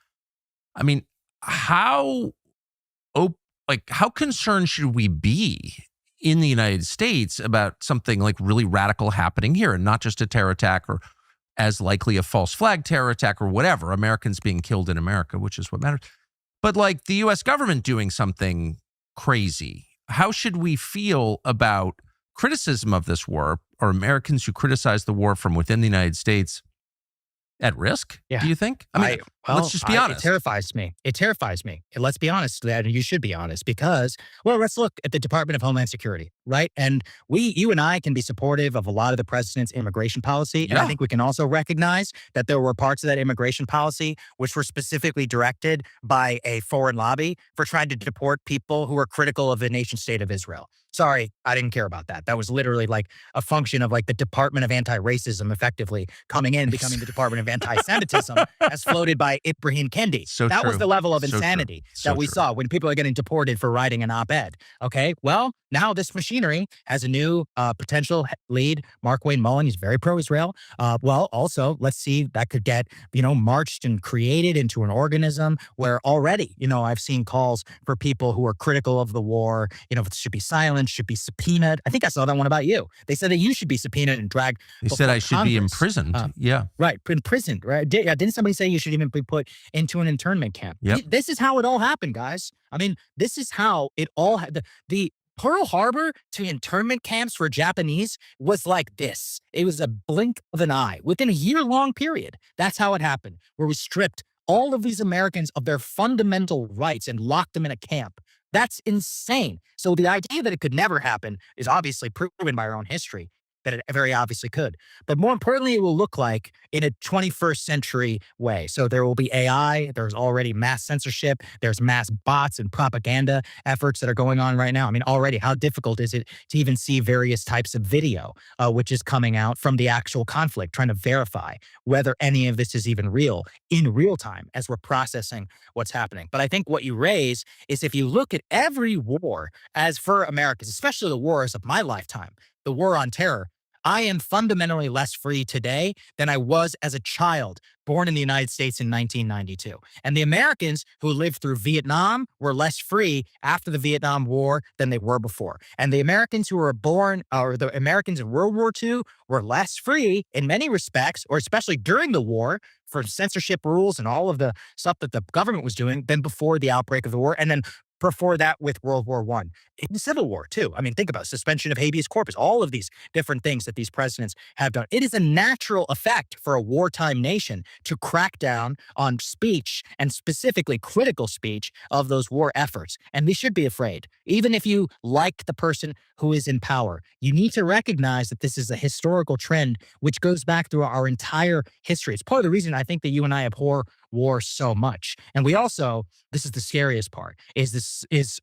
I mean, how concerned should we be in the United States about something like really radical happening here, and not just a terror attack, or as likely a false flag terror attack, or whatever, Americans being killed in America, which is what matters, but like the U.S. government doing something crazy? How should we feel about criticism of this war, or Americans who criticize the war from within the United States at risk? Yeah. Do you think? I mean, let's just be honest. It terrifies me. It terrifies me. And let's be honest, and you should be honest, because, well, let's look at the Department of Homeland Security, right? And you and I can be supportive of a lot of the president's immigration policy. And I think we can also recognize that there were parts of that immigration policy which were specifically directed by a foreign lobby for trying to deport people who were critical of the nation state of Israel. Sorry, I didn't care about that. That was literally like a function of like the Department of Anti-Racism effectively coming in, becoming the Department of Anti-Semitism as floated by Ibrahim Kendi. That was the level of insanity that we saw when people are getting deported for writing an op-ed. Okay, well, now this machinery has a new potential lead, Mark Wayne Mullen. He's very pro-Israel. Well, also, let's see, that could get, marched and created into an organism where already, I've seen calls for people who are critical of the war, it should be silenced, should be subpoenaed. I think I saw that one about you. They said that you should be subpoenaed and dragged. They said I should be imprisoned. Right, imprisoned, right? Didn't somebody say you should even be put into an internment camp? Yep. This is how it all happened, guys. I mean, this is how it all had the Pearl Harbor to internment camps for Japanese was like this. It was a blink of an eye within a year-long period. That's how it happened, where we stripped all of these Americans of their fundamental rights and locked them in a camp. That's insane. So the idea that it could never happen is obviously proven by our own history that it very obviously could. But more importantly, it will look like in a 21st century way. So there will be AI. There's already mass censorship. There's mass bots and propaganda efforts that are going on right now. I mean, already, how difficult is it to even see various types of video, which is coming out from the actual conflict, trying to verify whether any of this is even real in real time as we're processing what's happening. But I think what you raise is, if you look at every war, as for Americans, especially the wars of my lifetime, the war on terror, I am fundamentally less free today than I was as a child born in the United States in 1992. And the Americans who lived through Vietnam were less free after the Vietnam War than they were before. And the Americans who were born, or the Americans in World War II, were less free in many respects, or especially during the war, for censorship rules and all of the stuff that the government was doing, than before the outbreak of the war. And then before that with World War I, in the Civil War too. I mean, think about suspension of habeas corpus, all of these different things that these presidents have done. It is a natural effect for a wartime nation to crack down on speech, and specifically critical speech of those war efforts. And we should be afraid. Even if you like the person who is in power, you need to recognize that this is a historical trend which goes back through our entire history. It's part of the reason I think that you and I abhor war so much. And we also, this is the scariest part, is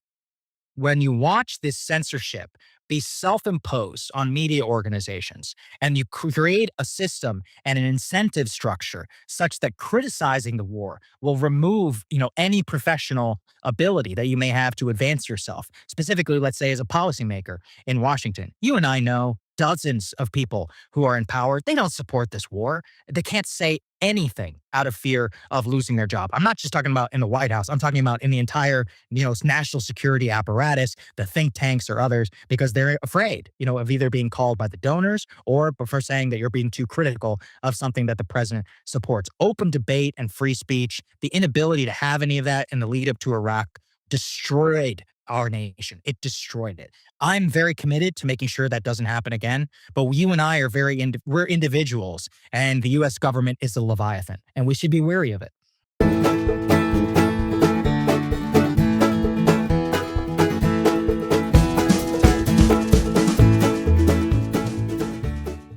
when you watch this censorship be self-imposed on media organizations, and you create a system and an incentive structure such that criticizing the war will remove, any professional ability that you may have to advance yourself. Specifically, let's say as a policymaker in Washington, you and I know dozens of people who are in power. They don't support this war. They can't say anything out of fear of losing their job. I'm not just talking about in the White House. I'm talking about in the entire, national security apparatus, the think tanks or others, because they're afraid, of either being called by the donors or for saying that you're being too critical of something that the president supports. Open debate and free speech, the inability to have any of that in the lead up to Iraq destroyed our nation. It destroyed it. I'm very committed to making sure that doesn't happen again. But you and I are we're individuals, and the U.S. government is a Leviathan, and we should be wary of it.